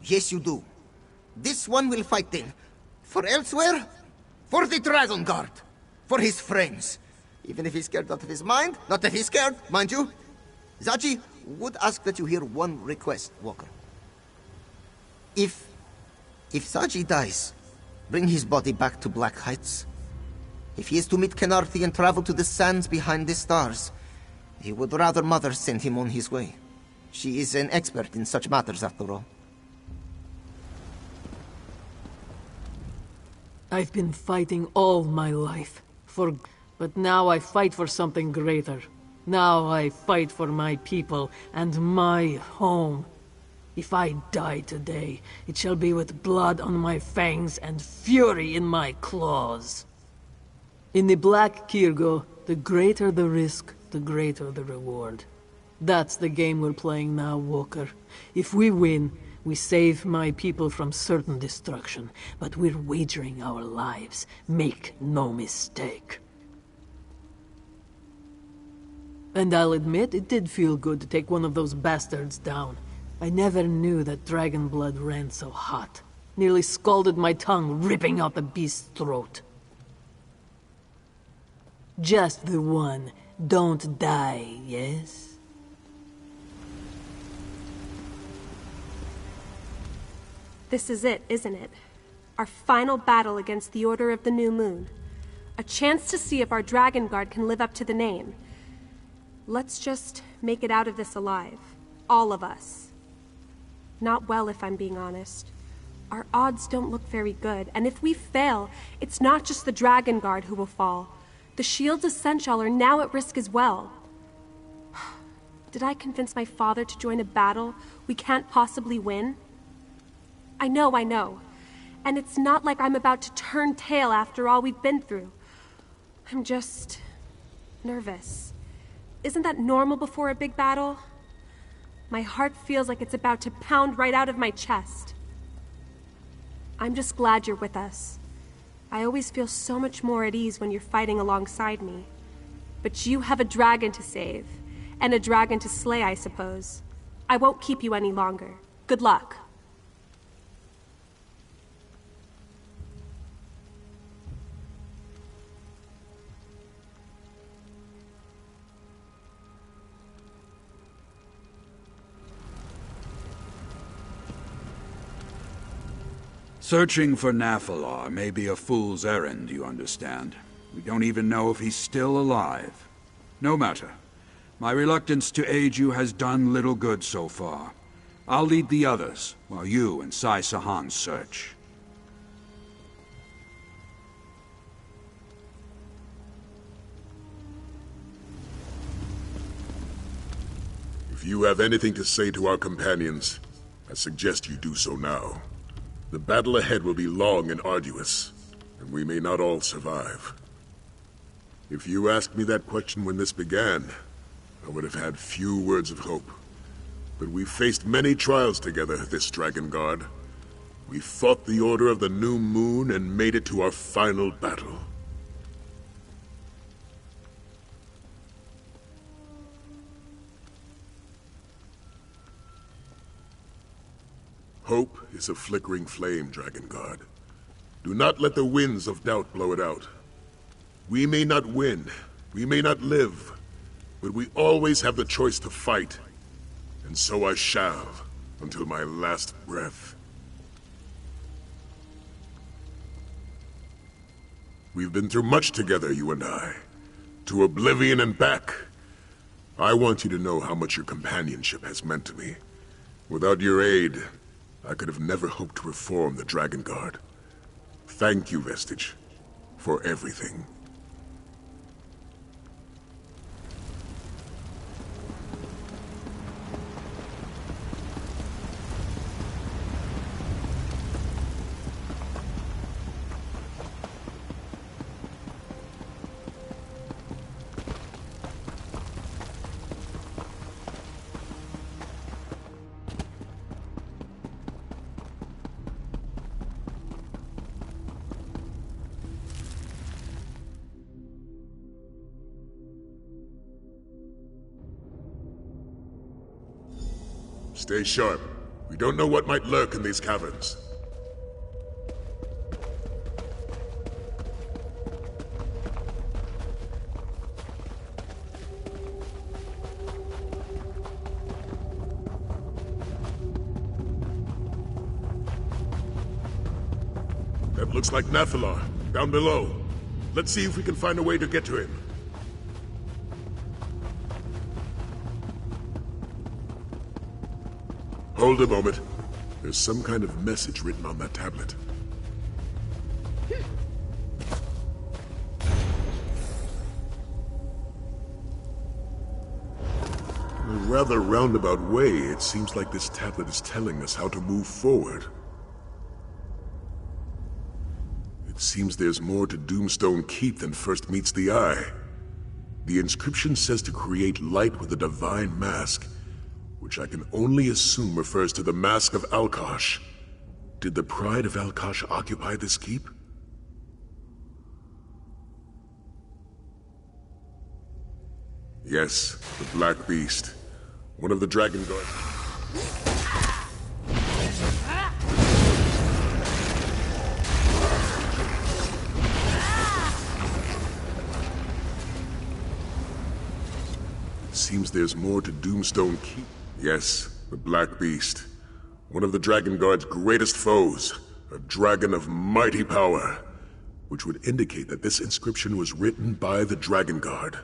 Yes, you do. This one will fight then. For Elsweyr, for the Dragon Guard, for his friends. Even if he's scared out of his mind. Not that he's scared, mind you. Zaji would ask that you hear one request, Walker. If Zaji dies, bring his body back to Black Heights. If he is to meet Kenarthi and travel to the sands behind the stars, he would rather Mother send him on his way. She is an expert in such matters, after all. I've been fighting all my life, but now I fight for something greater. Now I fight for my people and my home. If I die today, it shall be with blood on my fangs and fury in my claws. In the Black Kirgo, the greater the risk, the greater the reward. That's the game we're playing now, Walker. If we win, we save my people from certain destruction, but we're wagering our lives. Make no mistake. And I'll admit, it did feel good to take one of those bastards down. I never knew that dragon blood ran so hot. Nearly scalded my tongue, ripping out the beast's throat. Just the one. Don't die, yes? This is it, isn't it? Our final battle against the Order of the New Moon. A chance to see if our Dragon Guard can live up to the name. Let's just make it out of this alive. All of us. Not well, if I'm being honest. Our odds don't look very good, and if we fail, it's not just the Dragon Guard who will fall. The Shields of Senchal are now at risk as well. Did I convince my father to join a battle we can't possibly win? I know. And it's not like I'm about to turn tail after all we've been through. I'm just nervous. Isn't that normal before a big battle? My heart feels like it's about to pound right out of my chest. I'm just glad you're with us. I always feel so much more at ease when you're fighting alongside me. But you have a dragon to save, and a dragon to slay, I suppose. I won't keep you any longer. Good luck. Searching for Naphalar may be a fool's errand, you understand. We don't even know if he's still alive. No matter. My reluctance to aid you has done little good so far. I'll lead the others, while you and Sai Sahan search. If you have anything to say to our companions, I suggest you do so now. The battle ahead will be long and arduous, and we may not all survive. If you asked me that question when this began, I would have had few words of hope. But we faced many trials together, this Dragon Guard. We fought the Order of the New Moon and made it to our final battle. Hope is a flickering flame, Dragon Guard. Do not let the winds of doubt blow it out. We may not win, we may not live, but we always have the choice to fight. And so I shall, until my last breath. We've been through much together, you and I. To oblivion and back. I want you to know how much your companionship has meant to me. Without your aid, I could have never hoped to reform the Dragon Guard. Thank you, Vestige, for everything. Stay sharp. We don't know what might lurk in these caverns. That looks like Nathalar, down below. Let's see if we can find a way to get to him. Hold a moment. There's some kind of message written on that tablet. In a rather roundabout way, it seems like this tablet is telling us how to move forward. It seems there's more to Doomstone Keep than first meets the eye. The inscription says to create light with a divine mask, which I can only assume refers to the Mask of Alkosh. Did the Pride of Alkosh occupy this keep? Yes, the Black Beast. One of the Dragon Guard. It seems there's more to Doomstone Keep. Yes, the Black Beast. One of the Dragon Guard's greatest foes. A dragon of mighty power. Which would indicate that this inscription was written by the Dragon Guard.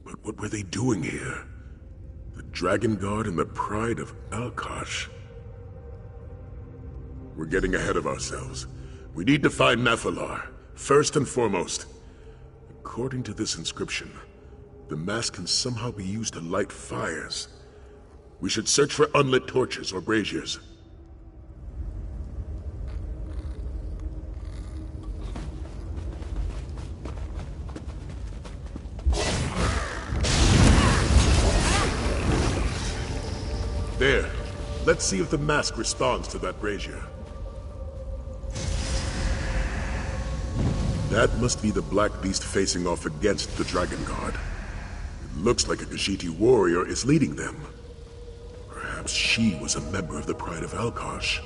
But what were they doing here? The Dragon Guard and the Pride of Alkosh. We're getting ahead of ourselves. We need to find Nathalar, first and foremost. According to this inscription, the mask can somehow be used to light fires. We should search for unlit torches or braziers. There. Let's see if the mask responds to that brazier. That must be the Black Beast facing off against the Dragon Guard. It looks like a Khajiit warrior is leading them. Perhaps she was a member of the Pride of Alkosh.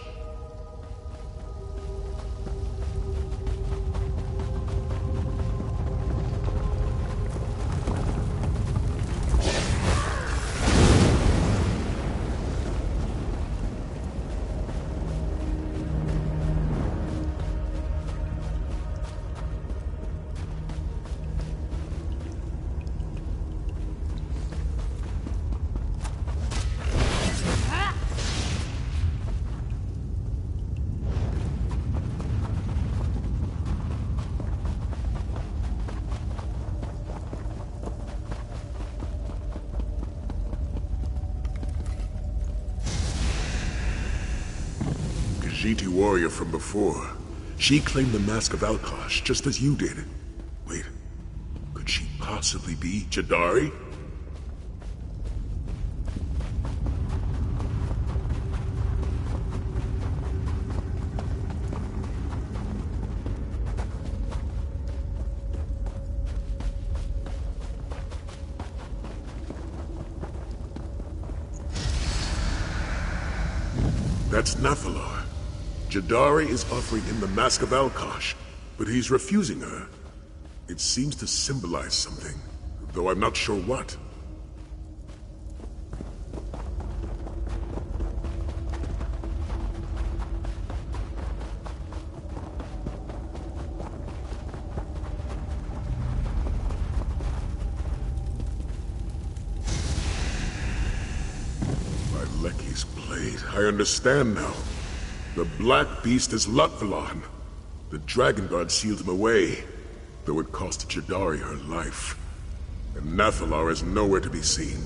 Khajiit warrior from before. She claimed the Mask of Alkosh, just as you did. Wait, could she possibly be Jadari? That's Nathalar. Jadari is offering him the Mask of Alkosh, but he's refusing her. It seems to symbolize something, though I'm not sure what. By Leki's blade, I understand now. The Black Beast is Latvalon. The Dragon Guard sealed him away, though it cost Jadari her life. And Nathalar is nowhere to be seen.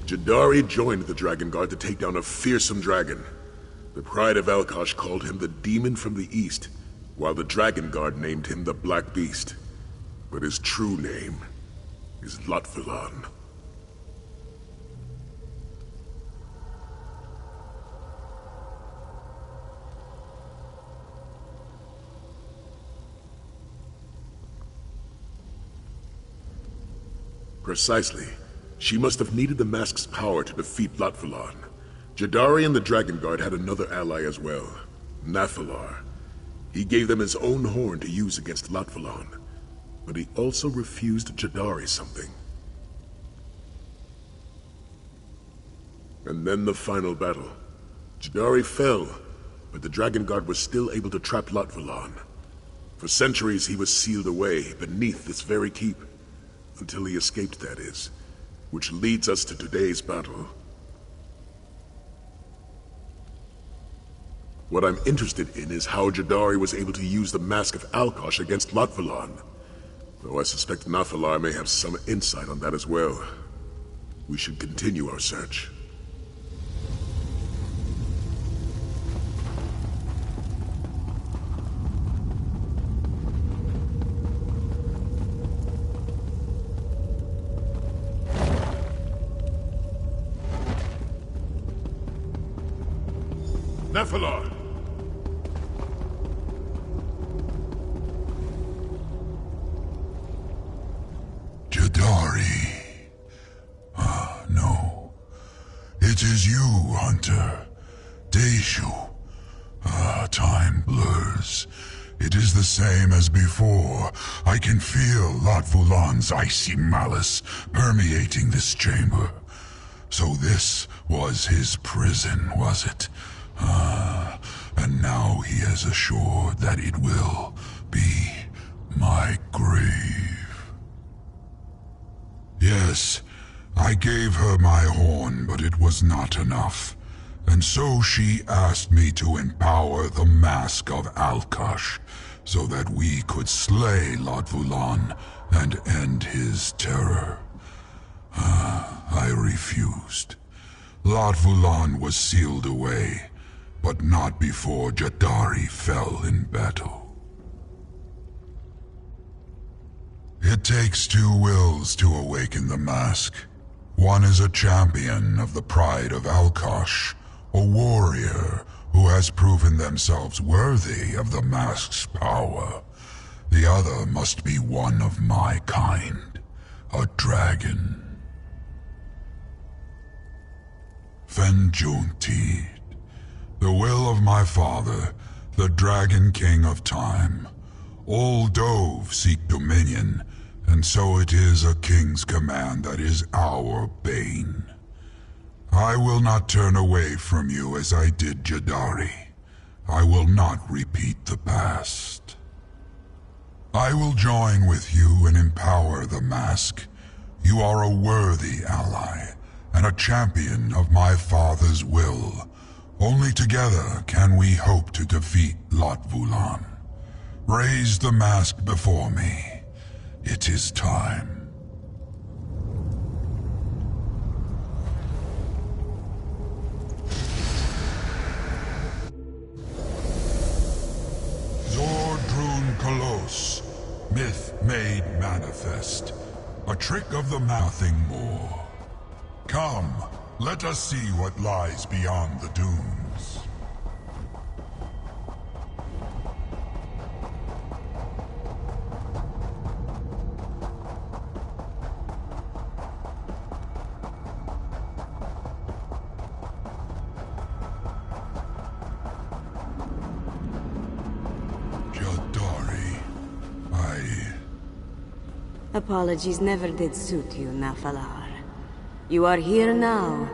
Jadari joined the Dragon Guard to take down a fearsome dragon. The Pride of Alkosh called him the Demon from the East, while the Dragon Guard named him the Black Beast. But his true name is Latvalon. Precisely. She must have needed the mask's power to defeat Latvalon. Jadari and the Dragon Guard had another ally as well, Nathalar. He gave them his own horn to use against Latvalon, but he also refused Jadari something. And then the final battle. Jadari fell, but the Dragon Guard was still able to trap Lotvulan. For centuries he was sealed away beneath this very keep. Until he escaped, that is. Which leads us to today's battle. What I'm interested in is how Jadari was able to use the Mask of Alkosh against Lotvulan. Though I suspect Nathalar may have some insight on that as well. We should continue our search. Nathalar! Jadari. No. It is you, Hunter. Deishu. Time blurs. It is the same as before. I can feel Lotvulan's icy malice permeating this chamber. So this was his prison, was it? And now he has assured that it will be my grave. Yes, I gave her my horn, but it was not enough. And so she asked me to empower the Mask of Alkosh, so that we could slay Lotvulan and end his terror. I refused. Lotvulan was sealed away, but not before Jadari fell in battle. It takes two wills to awaken the mask. One is a champion of the pride of Alkosh, a warrior who has proven themselves worthy of the mask's power. The other must be one of my kind, a dragon. Fenjuntid, the will of my father, the Dragon King of Time. All Dove seek dominion, and so it is a king's command that is our bane. I will not turn away from you as I did Jadari. I will not repeat the past. I will join with you and empower the mask. You are a worthy ally, and a champion of my father's will. Only together can we hope to defeat Lotvulan. Raise the mask before me. It is time. Zordrun Kolos, myth made manifest. A trick of the nothing more. Come, let us see what lies beyond the dunes. Apologies never did suit you, Nathalar. You are here now.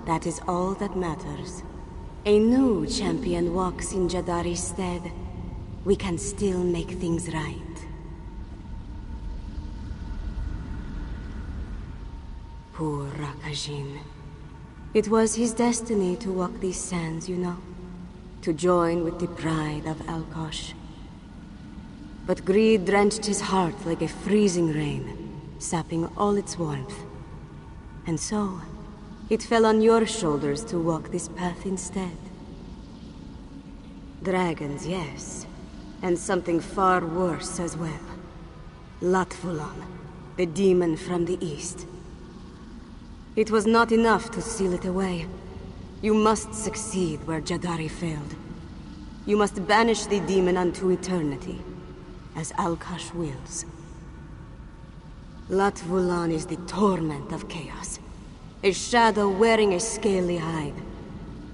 That is all that matters. A new champion walks in Jadari's stead. We can still make things right. Poor Rakajin. It was his destiny to walk these sands, you know. To join with the pride of Alkosh. But greed drenched his heart like a freezing rain, sapping all its warmth. And so, it fell on your shoulders to walk this path instead. Dragons, yes. And something far worse as well. Lotvulan, the demon from the east. It was not enough to seal it away. You must succeed where Jadari failed. You must banish the demon unto eternity, as Alkosh wills. Lotvulan is the torment of chaos. A shadow wearing a scaly hide.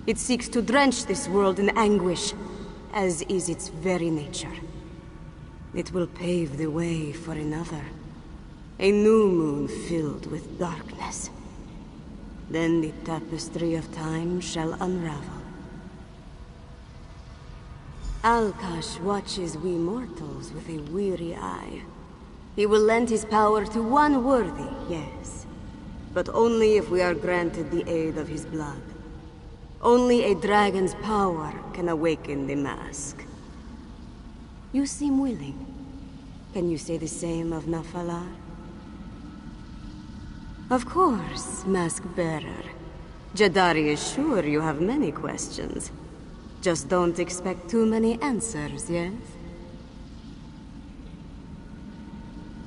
It seeks to drench this world in anguish, as is its very nature. It will pave the way for another. A new moon filled with darkness. Then the tapestry of time shall unravel, Alkash watches we mortals with a weary eye. He will lend his power to one worthy, yes. But only if we are granted the aid of his blood. Only a dragon's power can awaken the mask. You seem willing. Can you say the same of Nafalar? Of course, Mask Bearer. Jadari is sure you have many questions. Just don't expect too many answers, yes?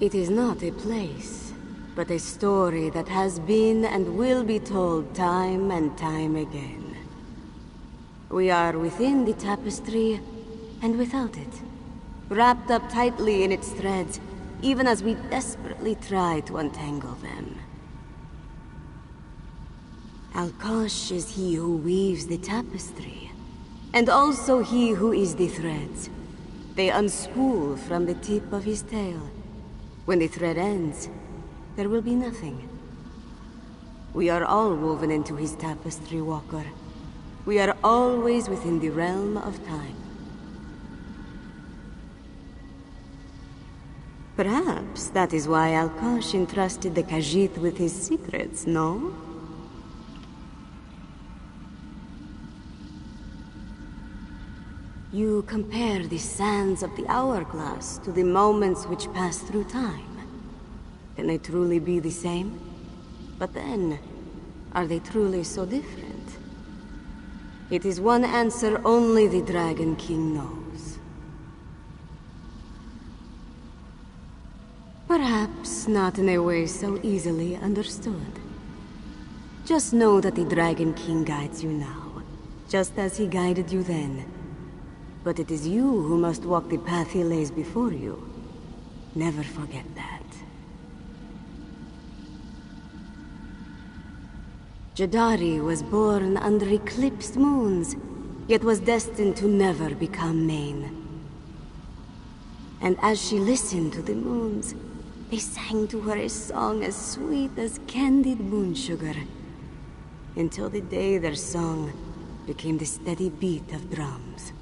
It is not a place, but a story that has been and will be told time and time again. We are within the tapestry and without it, wrapped up tightly in its threads, even as we desperately try to untangle them. Alkosh is he who weaves the tapestry, and also he who is the threads. They unspool from the tip of his tail. When the thread ends, there will be nothing. We are all woven into his tapestry, Walker. We are always within the realm of time. Perhaps that is why Alkosh entrusted the Khajiit with his secrets, no? You compare the sands of the hourglass to the moments which pass through time. Can they truly be the same? But then, are they truly so different? It is one answer only the Dragon King knows. Perhaps not in a way so easily understood. Just know that the Dragon King guides you now, just as he guided you then. But it is you who must walk the path he lays before you. Never forget that. Jadari was born under eclipsed moons, yet was destined to never become main. And as she listened to the moons, they sang to her a song as sweet as candied moon sugar, until the day their song became the steady beat of drums.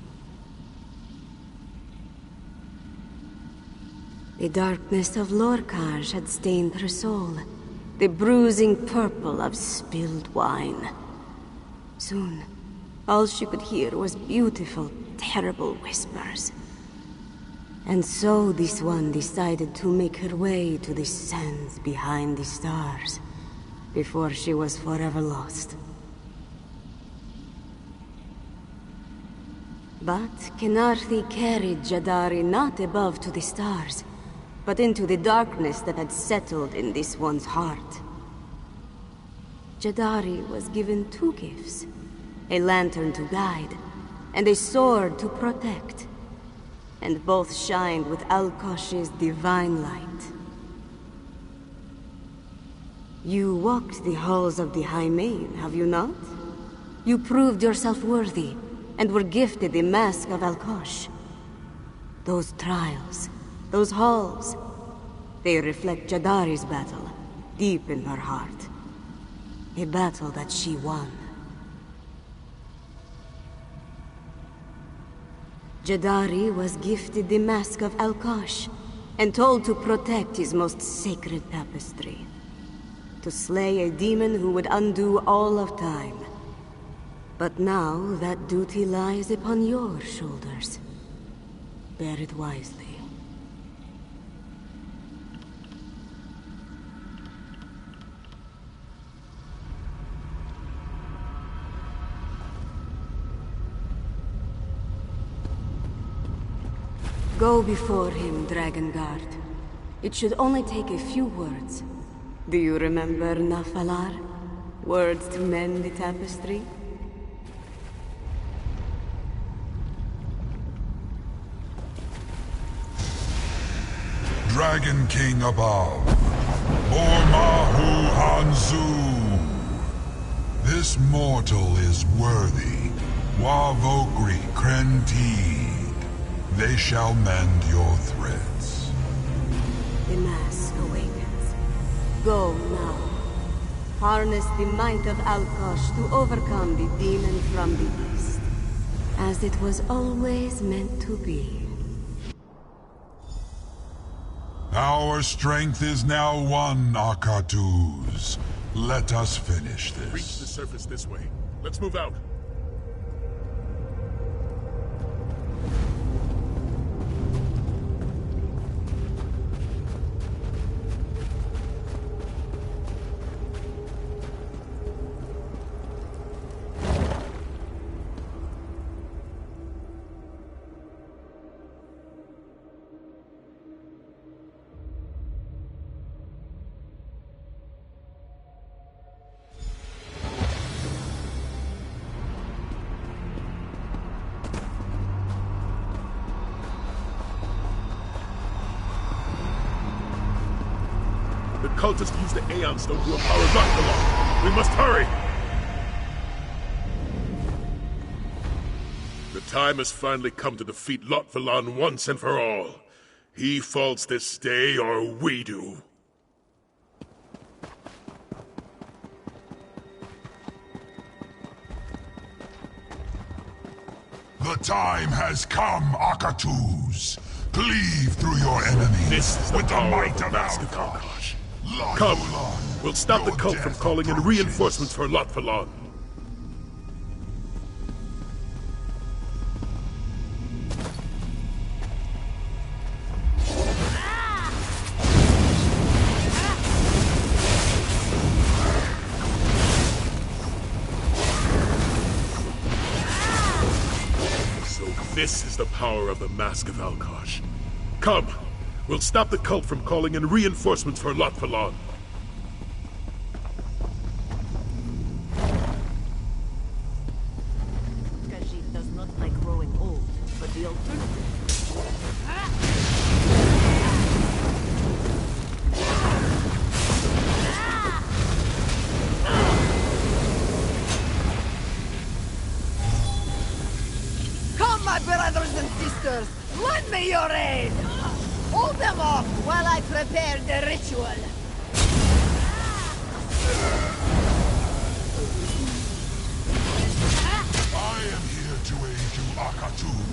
The darkness of Lorkhaj had stained her soul, the bruising purple of spilled wine. Soon, all she could hear was beautiful, terrible whispers. And so this one decided to make her way to the sands behind the stars, before she was forever lost. But Kenarthi carried Jadari not above to the stars, but into the darkness that had settled in this one's heart. Jadari was given two gifts, a lantern to guide, and a sword to protect, and both shined with Alkosh's divine light. You walked the halls of the High Main, have you not? You proved yourself worthy, and were gifted the mask of Alkosh. Those trials, those halls, they reflect Jadari's battle, deep in her heart. A battle that she won. Jadari was gifted the mask of Alkosh, and told to protect his most sacred tapestry. To slay a demon who would undo all of time. But now that duty lies upon your shoulders. Bear it wisely. Go before him, Dragon Guard. It should only take a few words. Do you remember Nafalar? Words to mend the tapestry? Dragon King above, Ormahu Hanzu. This mortal is worthy. Wavokri Krentid. They shall mend your threads. The mask awakens. Go now. Harness the might of Alkosh to overcome the demon from the east. As as it was always meant to be. Our strength is now one, Akatuz. Let us finish this. Reach the surface this way. Let's move out. The cultists used the Aeon Stone to empower Longplay. We must hurry! The time has finally come to defeat Lotvalon once and for all. He falls this day, or we do. The time has come, Akatuz. Cleave through your enemies This is the with the power might of Mask of Alkosh. Come, we'll stop the cult from calling in reinforcements for Lotvalon. So this is the power of the Mask of Alkosh. Come, we'll stop the cult from calling in reinforcements for Lotvalon. Khajiit does not like growing old, but the alternative... Come, my brothers and sisters! Lend me your aid! Hold them off while I prepare the ritual! I am here to aid you, Akatuz.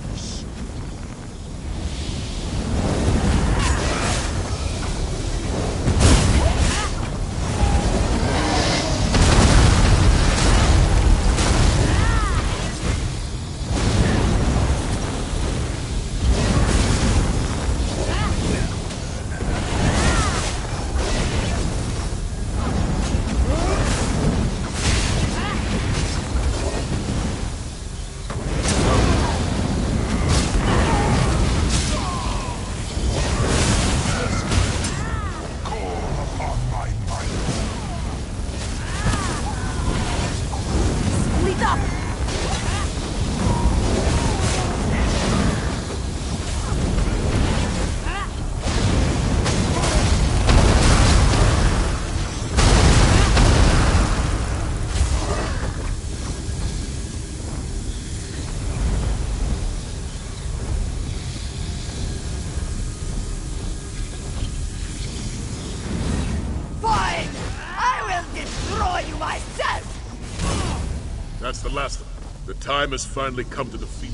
That's the last of them. The time has finally come to defeat.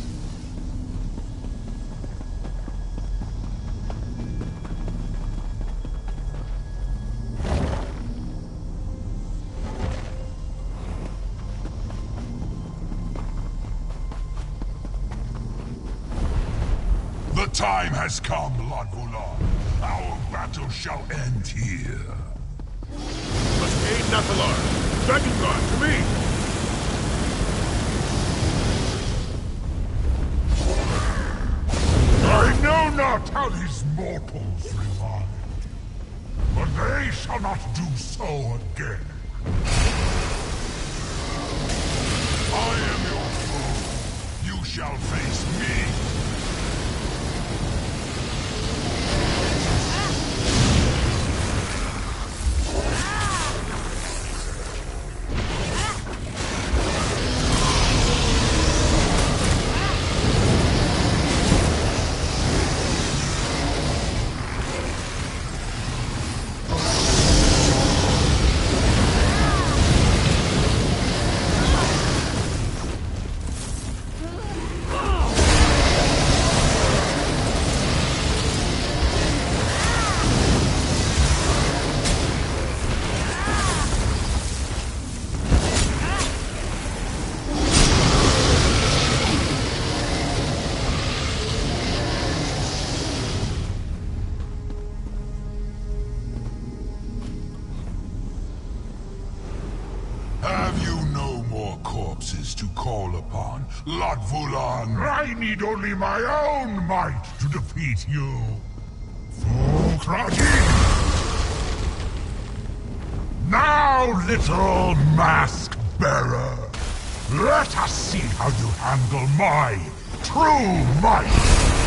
The time has come, Lotvalon. Our battle shall end here. Must aid Nathalar. Dragon Guard, to me! I know not how these mortals revive, but they shall not do so again. I am your foe. You shall face me. call upon, Latvulan. I need only my own might to defeat you. Now, little mask bearer, let us see how you handle my true might.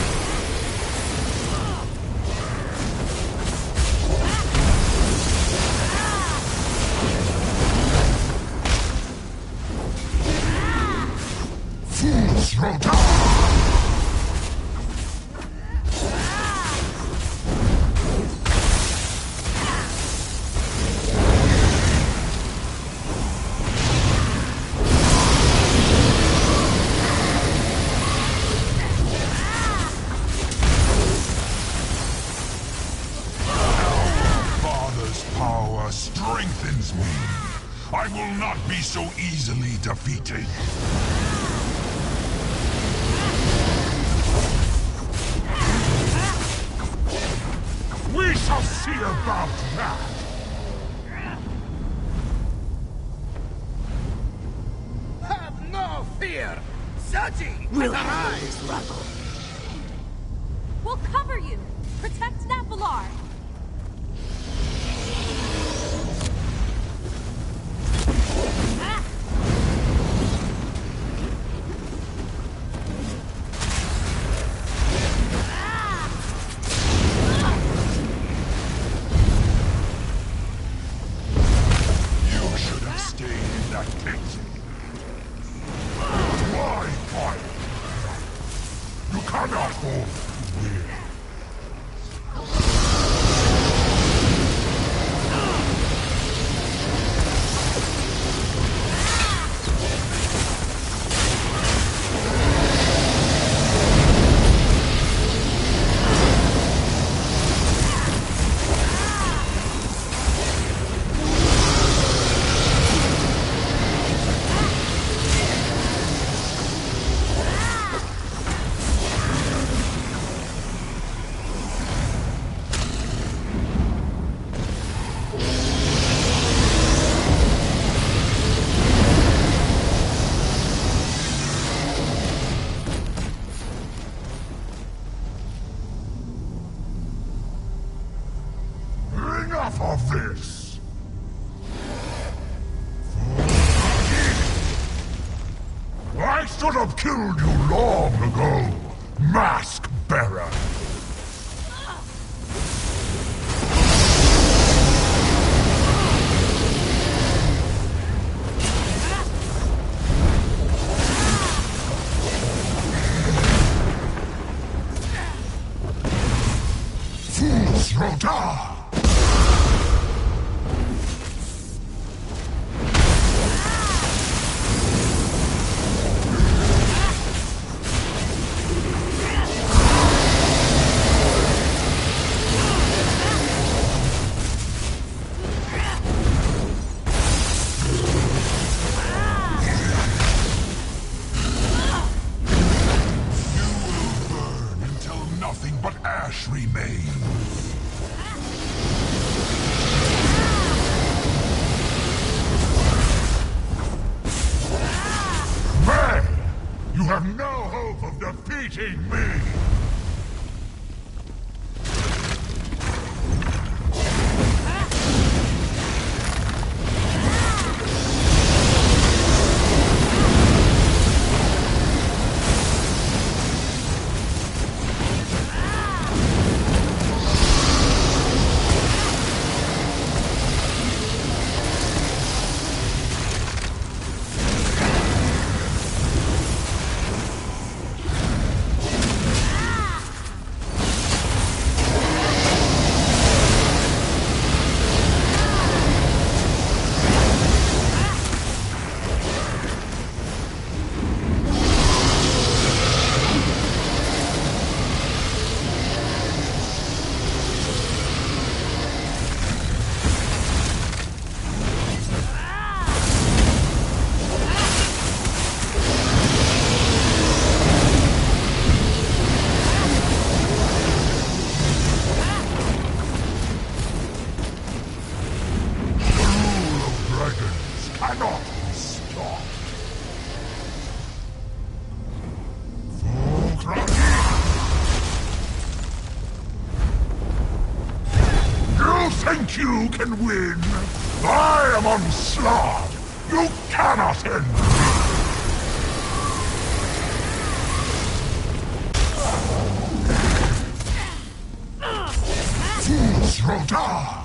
Father's power strengthens me. I will not be so easily defeated. We shall see about that! Have no fear! Zaji We'll has handle arrived! this rabble. We'll cover you! Protect Napilar! You cannot hold the wheel. Enough of this! I should have killed you long ago, Mask Bearer! Fool's Rota! Nothing but ash remains. May, you have no hope of defeating me. think you can win? I am Onslaught! You cannot end me! Fools Rota!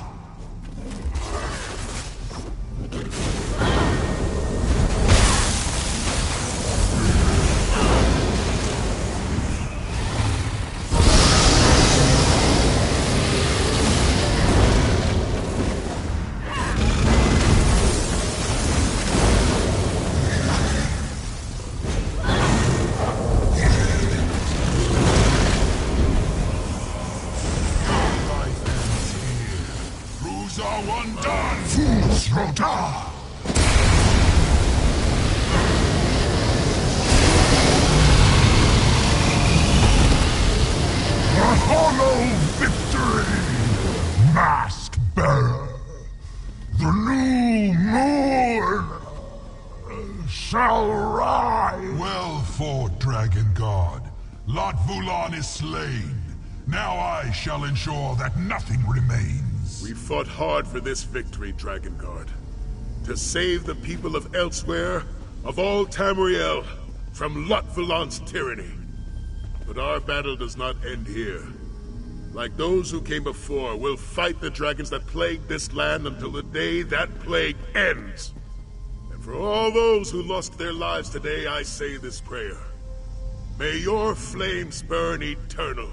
Slain. Now I shall ensure that nothing remains. We fought hard for this victory, Dragon Guard. To save the people of Elsweyr, of all Tamriel, from Lotvulan's tyranny. But our battle does not end here. Like those who came before, we'll fight the dragons that plagued this land until the day that plague ends. And for all those who lost their lives today, I say this prayer. May your flames burn eternal.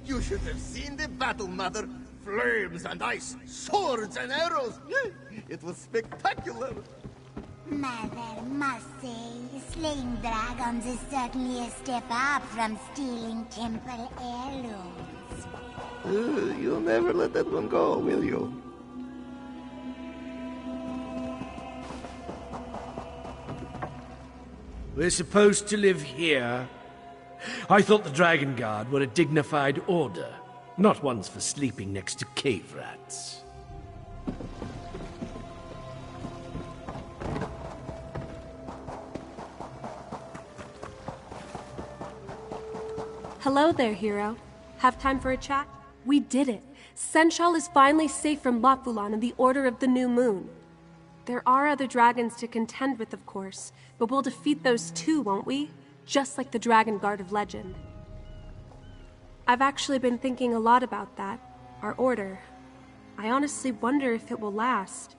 You should have seen the battle, Mother. Flames and ice, swords and arrows. It was spectacular. Mother must say, slaying dragons is certainly a step up from stealing temple heirlooms. You'll never let that one go, will you? We're supposed to live here? I thought the Dragon Guard were a dignified order, not ones for sleeping next to cave rats. Hello there, hero. Have time for a chat? We did it. Senchal is finally safe from Lotvulan and the Order of the New Moon. There are other dragons to contend with, of course, but we'll defeat those too, won't we? Just like the Dragon Guard of legend. I've actually been thinking a lot about that, our order. I honestly wonder if it will last.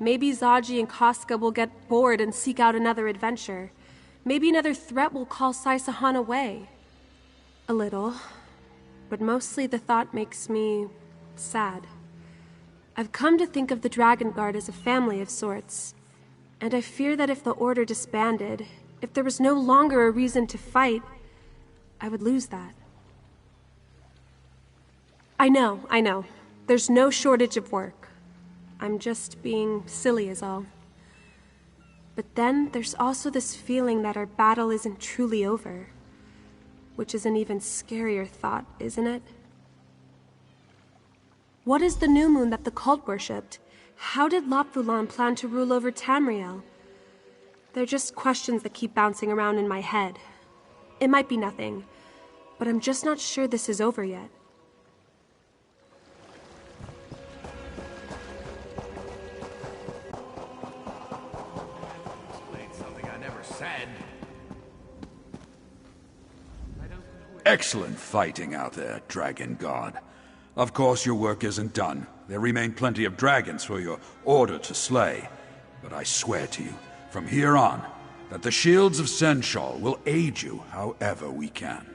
Maybe Zaji and Casca will get bored and seek out another adventure. Maybe another threat will call Saisahan away. A little. But mostly the thought makes me sad. I've come to think of the Dragon Guard as a family of sorts. And I fear that if the Order disbanded, if there was no longer a reason to fight, I would lose that. I know. There's no shortage of work. I'm just being silly is all. But then there's also this feeling that our battle isn't truly over. Which is an even scarier thought, isn't it? What is the new moon that the cult worshipped? How did Lotvulan plan to rule over Tamriel? They're just questions that keep bouncing around in my head. It might be nothing, but I'm just not sure this is over yet. excellent fighting out there, Dragon God. Of course, your work isn't done. There remain plenty of dragons for your order to slay. But I swear to you, from here on, that the shields of Senshal will aid you however we can.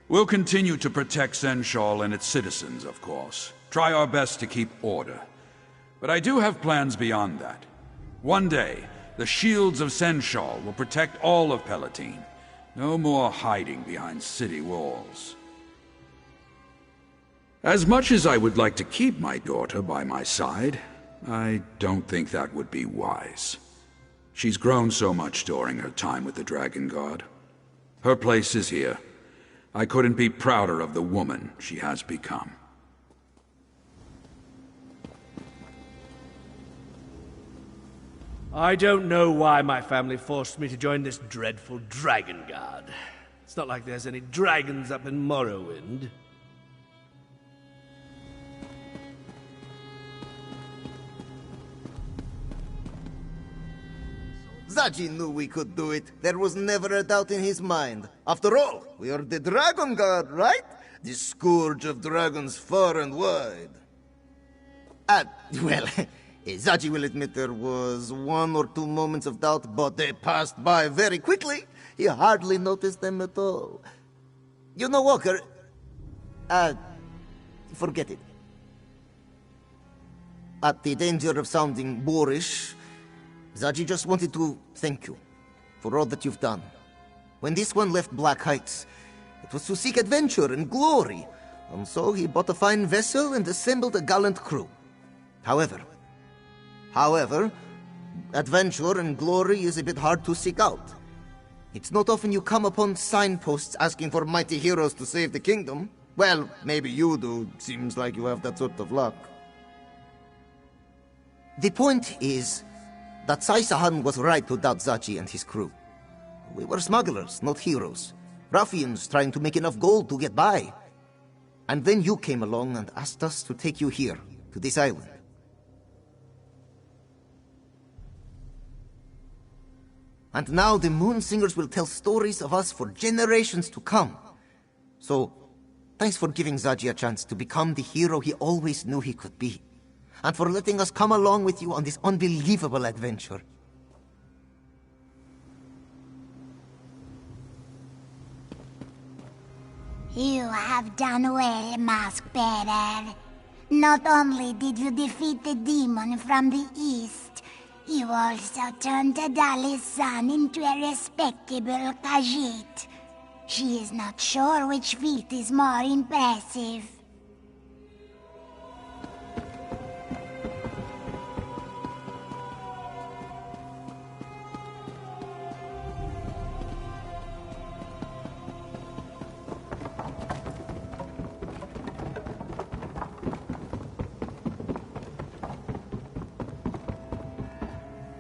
We'll continue to protect Senshal and its citizens, of course. Try our best to keep order. But I do have plans beyond that. One day, the shields of Senshal will protect all of Palatine. No more hiding behind city walls. As much as I would like to keep my daughter by my side, I don't think that would be wise. She's grown so much during her time with the Dragon God. Her place is here. I couldn't be prouder of the woman she has become. I don't know why my family forced me to join this dreadful Dragon Guard. It's not like there's any dragons up in Morrowind. Zaji knew we could do it. There was never a doubt in his mind. After all, we are the Dragon Guard, right? The scourge of dragons far and wide. Well, Zaji will admit there was 1 or 2 moments of doubt, but they passed by very quickly. He hardly noticed them at all. You know, Walker, forget it. At the danger of sounding boorish, Zaji just wanted to thank you for all that you've done. When this one left Black Heights, it was to seek adventure and glory, and so he bought a fine vessel and assembled a gallant crew. However, adventure and glory is a bit hard to seek out. It's not often you come upon signposts asking for mighty heroes to save the kingdom. Well, maybe you do. Seems like you have that sort of luck. The point is that Sai-Sahan was right to doubt Zaji and his crew. We were smugglers, not heroes. Ruffians trying to make enough gold to get by. And then you came along and asked us to take you here, to this island. And now the Moon Singers will tell stories of us for generations to come. So, thanks for giving Zaji a chance to become the hero he always knew he could be. And for letting us come along with you on this unbelievable adventure. You have done well, Mask Bearer. Not only did you defeat the demon from the east, you also turned Tadali's son into a respectable Khajiit. She is not sure which feat is more impressive.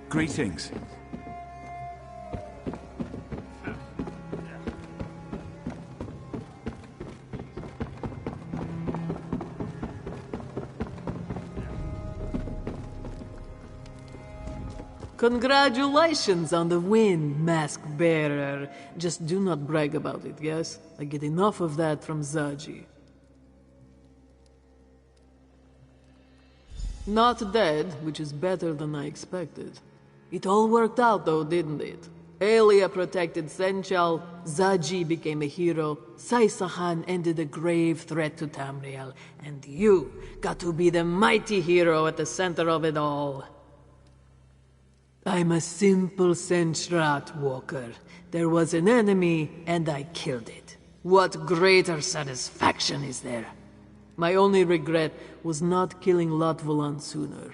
Greetings. Congratulations on the win, Mask Bearer. Just do not brag about it, yes? I get enough of that from Zaji. Not dead, which is better than I expected. It all worked out though, didn't it? Aelia protected Senchal, Zaji became a hero, Sai-Sahan ended a grave threat to Tamriel, and you got to be the mighty hero at the center of it all. I'm a simple Senchrat walker. There was an enemy, and I killed it. What greater satisfaction is there? My only regret was not killing Latvolan sooner.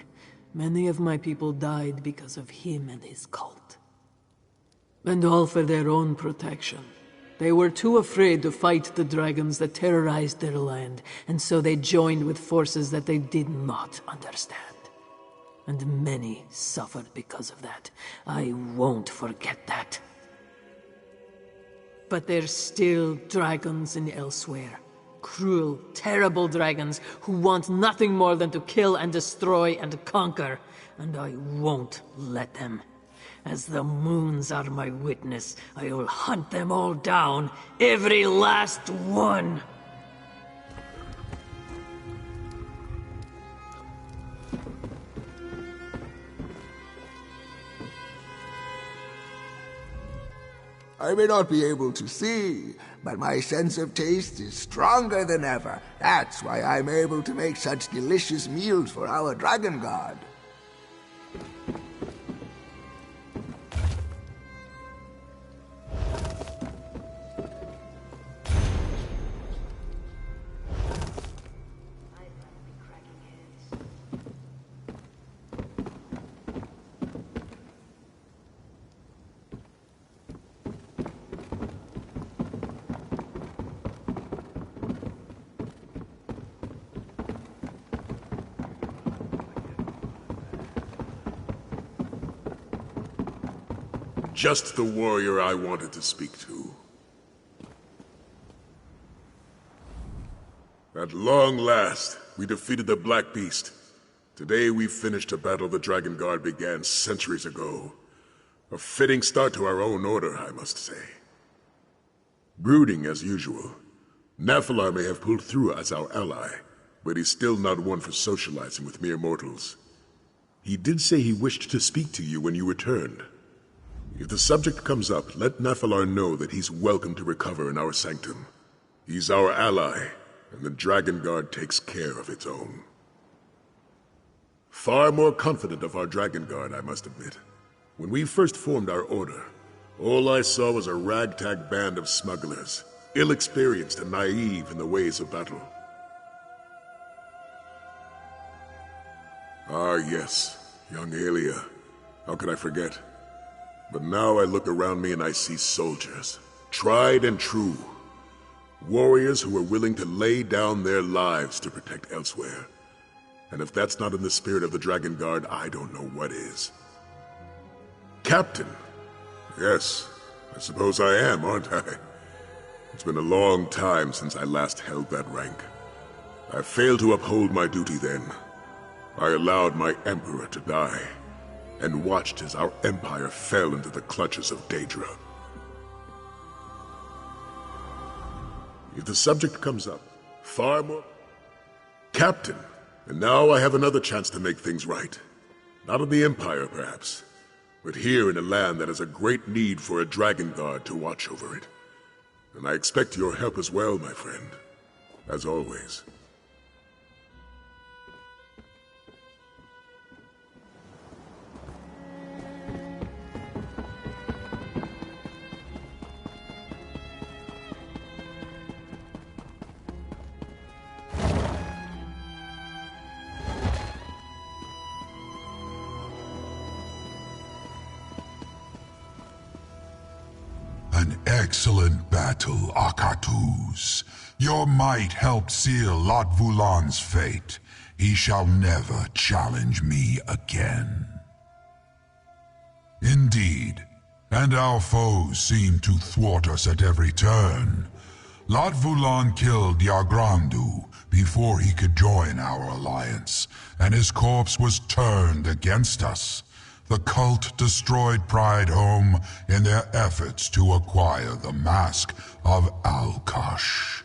Many of my people died because of him and his cult. And all for their own protection. They were too afraid to fight the dragons that terrorized their land, and so they joined with forces that they did not understand. And many suffered because of that. I won't forget that. But there's still dragons in Elsweyr. Cruel, terrible dragons who want nothing more than to kill and destroy and conquer. And I won't let them. As the moons are my witness, I will hunt them all down, every last one. I may not be able to see, but my sense of taste is stronger than ever. That's why I'm able to make such delicious meals for our dragon god. Just the warrior I wanted to speak to. At long last, we defeated the Black Beast. Today we finished a battle the Dragon Guard began centuries ago. A fitting start to our own order, I must say. Brooding as usual. Nephilar may have pulled through as our ally, but he's still not one for socializing with mere mortals. He did say he wished to speak to you when you returned. If the subject comes up, let Nephilar know that he's welcome to recover in our sanctum. He's our ally, and the Dragon Guard takes care of its own. Far more confident of our Dragon Guard, I must admit. When we first formed our order, all I saw was a ragtag band of smugglers, ill-experienced and naive in the ways of battle. Ah yes, young Aelia. How could I forget? But now I look around me and I see soldiers, tried and true. Warriors who are willing to lay down their lives to protect Elsweyr. And if that's not in the spirit of the Dragon Guard, I don't know what is. Captain! Yes, I suppose I am, aren't I? It's been a long time since I last held that rank. I failed to uphold my duty then. I allowed my Emperor to die, and watched as our empire fell into the clutches of Daedra. If the subject comes up, far more... Captain! And now I have another chance to make things right. Not in the Empire, perhaps, but here in a land that has a great need for a Dragon Guard to watch over it. And I expect your help as well, my friend. As always. An excellent battle, Akatus. Your might helped seal Lot Vulan's fate. He shall never challenge me again. Indeed, and our foes seem to thwart us at every turn. Lot Vulan killed Yargrandu before he could join our alliance, and his corpse was turned against us. The cult destroyed Prideholme in their efforts to acquire the mask of Alkosh.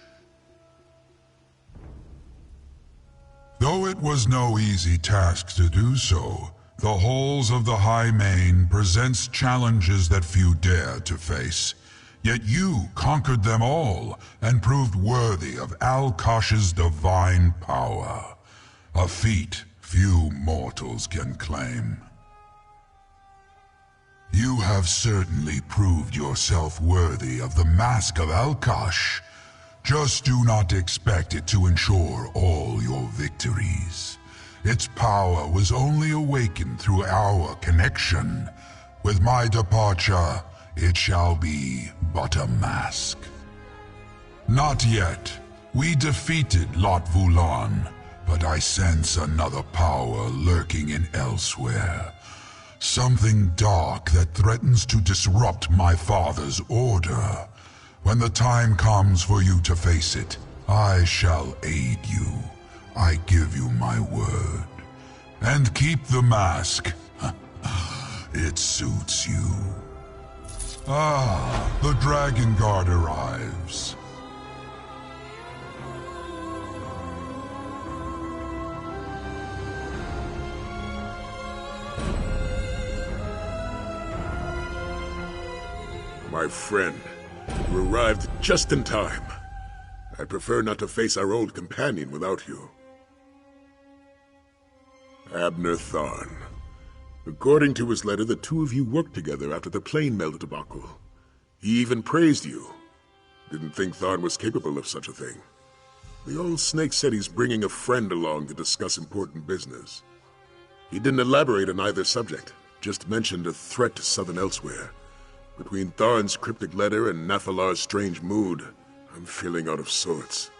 Though it was no easy task to do so, the halls of the High Main presents challenges that few dare to face. Yet you conquered them all and proved worthy of Alkosh's divine power. A feat few mortals can claim. You have certainly proved yourself worthy of the Mask of Alkosh. Just do not expect it to ensure all your victories. Its power was only awakened through our connection. With my departure, it shall be but a mask. Not yet. We defeated Lot Vulan, but I sense another power lurking in Elsweyr. Something dark that threatens to disrupt my father's order. When the time comes for you to face it, I shall aid you. I give you my word. And keep the mask. It suits you. Ah, the Dragon Guard arrives. My friend, you arrived just in time. I'd prefer not to face our old companion without you. Abner Tharn. According to his letter, the two of you worked together after the plane meld debacle. He even praised you. Didn't think Tharn was capable of such a thing. The old snake said he's bringing a friend along to discuss important business. He didn't elaborate on either subject, just mentioned a threat to Southern Elsweyr. Between Tharn's cryptic letter and Nathalar's strange mood, I'm feeling out of sorts.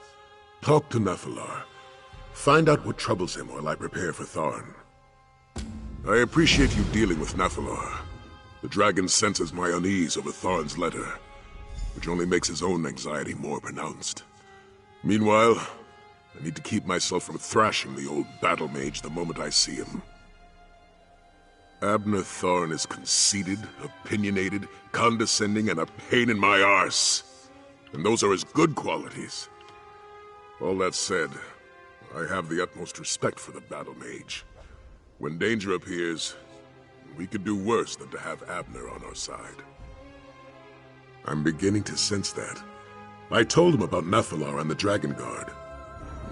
Talk to Nathalar. Find out what troubles him while I prepare for Tharn. I appreciate you dealing with Nathalar. The dragon senses my unease over Tharn's letter, which only makes his own anxiety more pronounced. Meanwhile, I need to keep myself from thrashing the old battle mage the moment I see him. Abner Tharn is conceited, opinionated, condescending, and a pain in my arse. And those are his good qualities. All that said, I have the utmost respect for the battle mage. When danger appears, we could do worse than to have Abner on our side. I'm beginning to sense that. I told him about Nathalar and the Dragon Guard.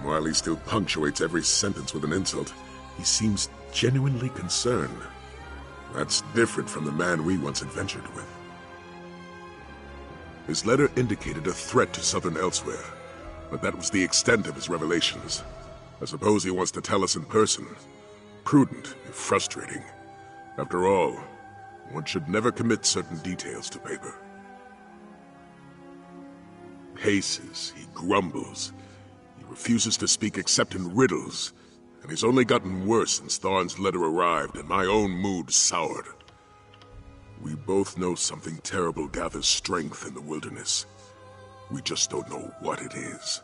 While he still punctuates every sentence with an insult, he seems genuinely concerned. That's different from the man we once adventured with. His letter indicated a threat to Southern Elsweyr, but that was the extent of his revelations. I suppose he wants to tell us in person. Prudent, if frustrating. After all, one should never commit certain details to paper. Paces, he grumbles. He refuses to speak except in riddles, and he's only gotten worse since Tharn's letter arrived and my own mood soured. We both know something terrible gathers strength in the wilderness. We just don't know what it is.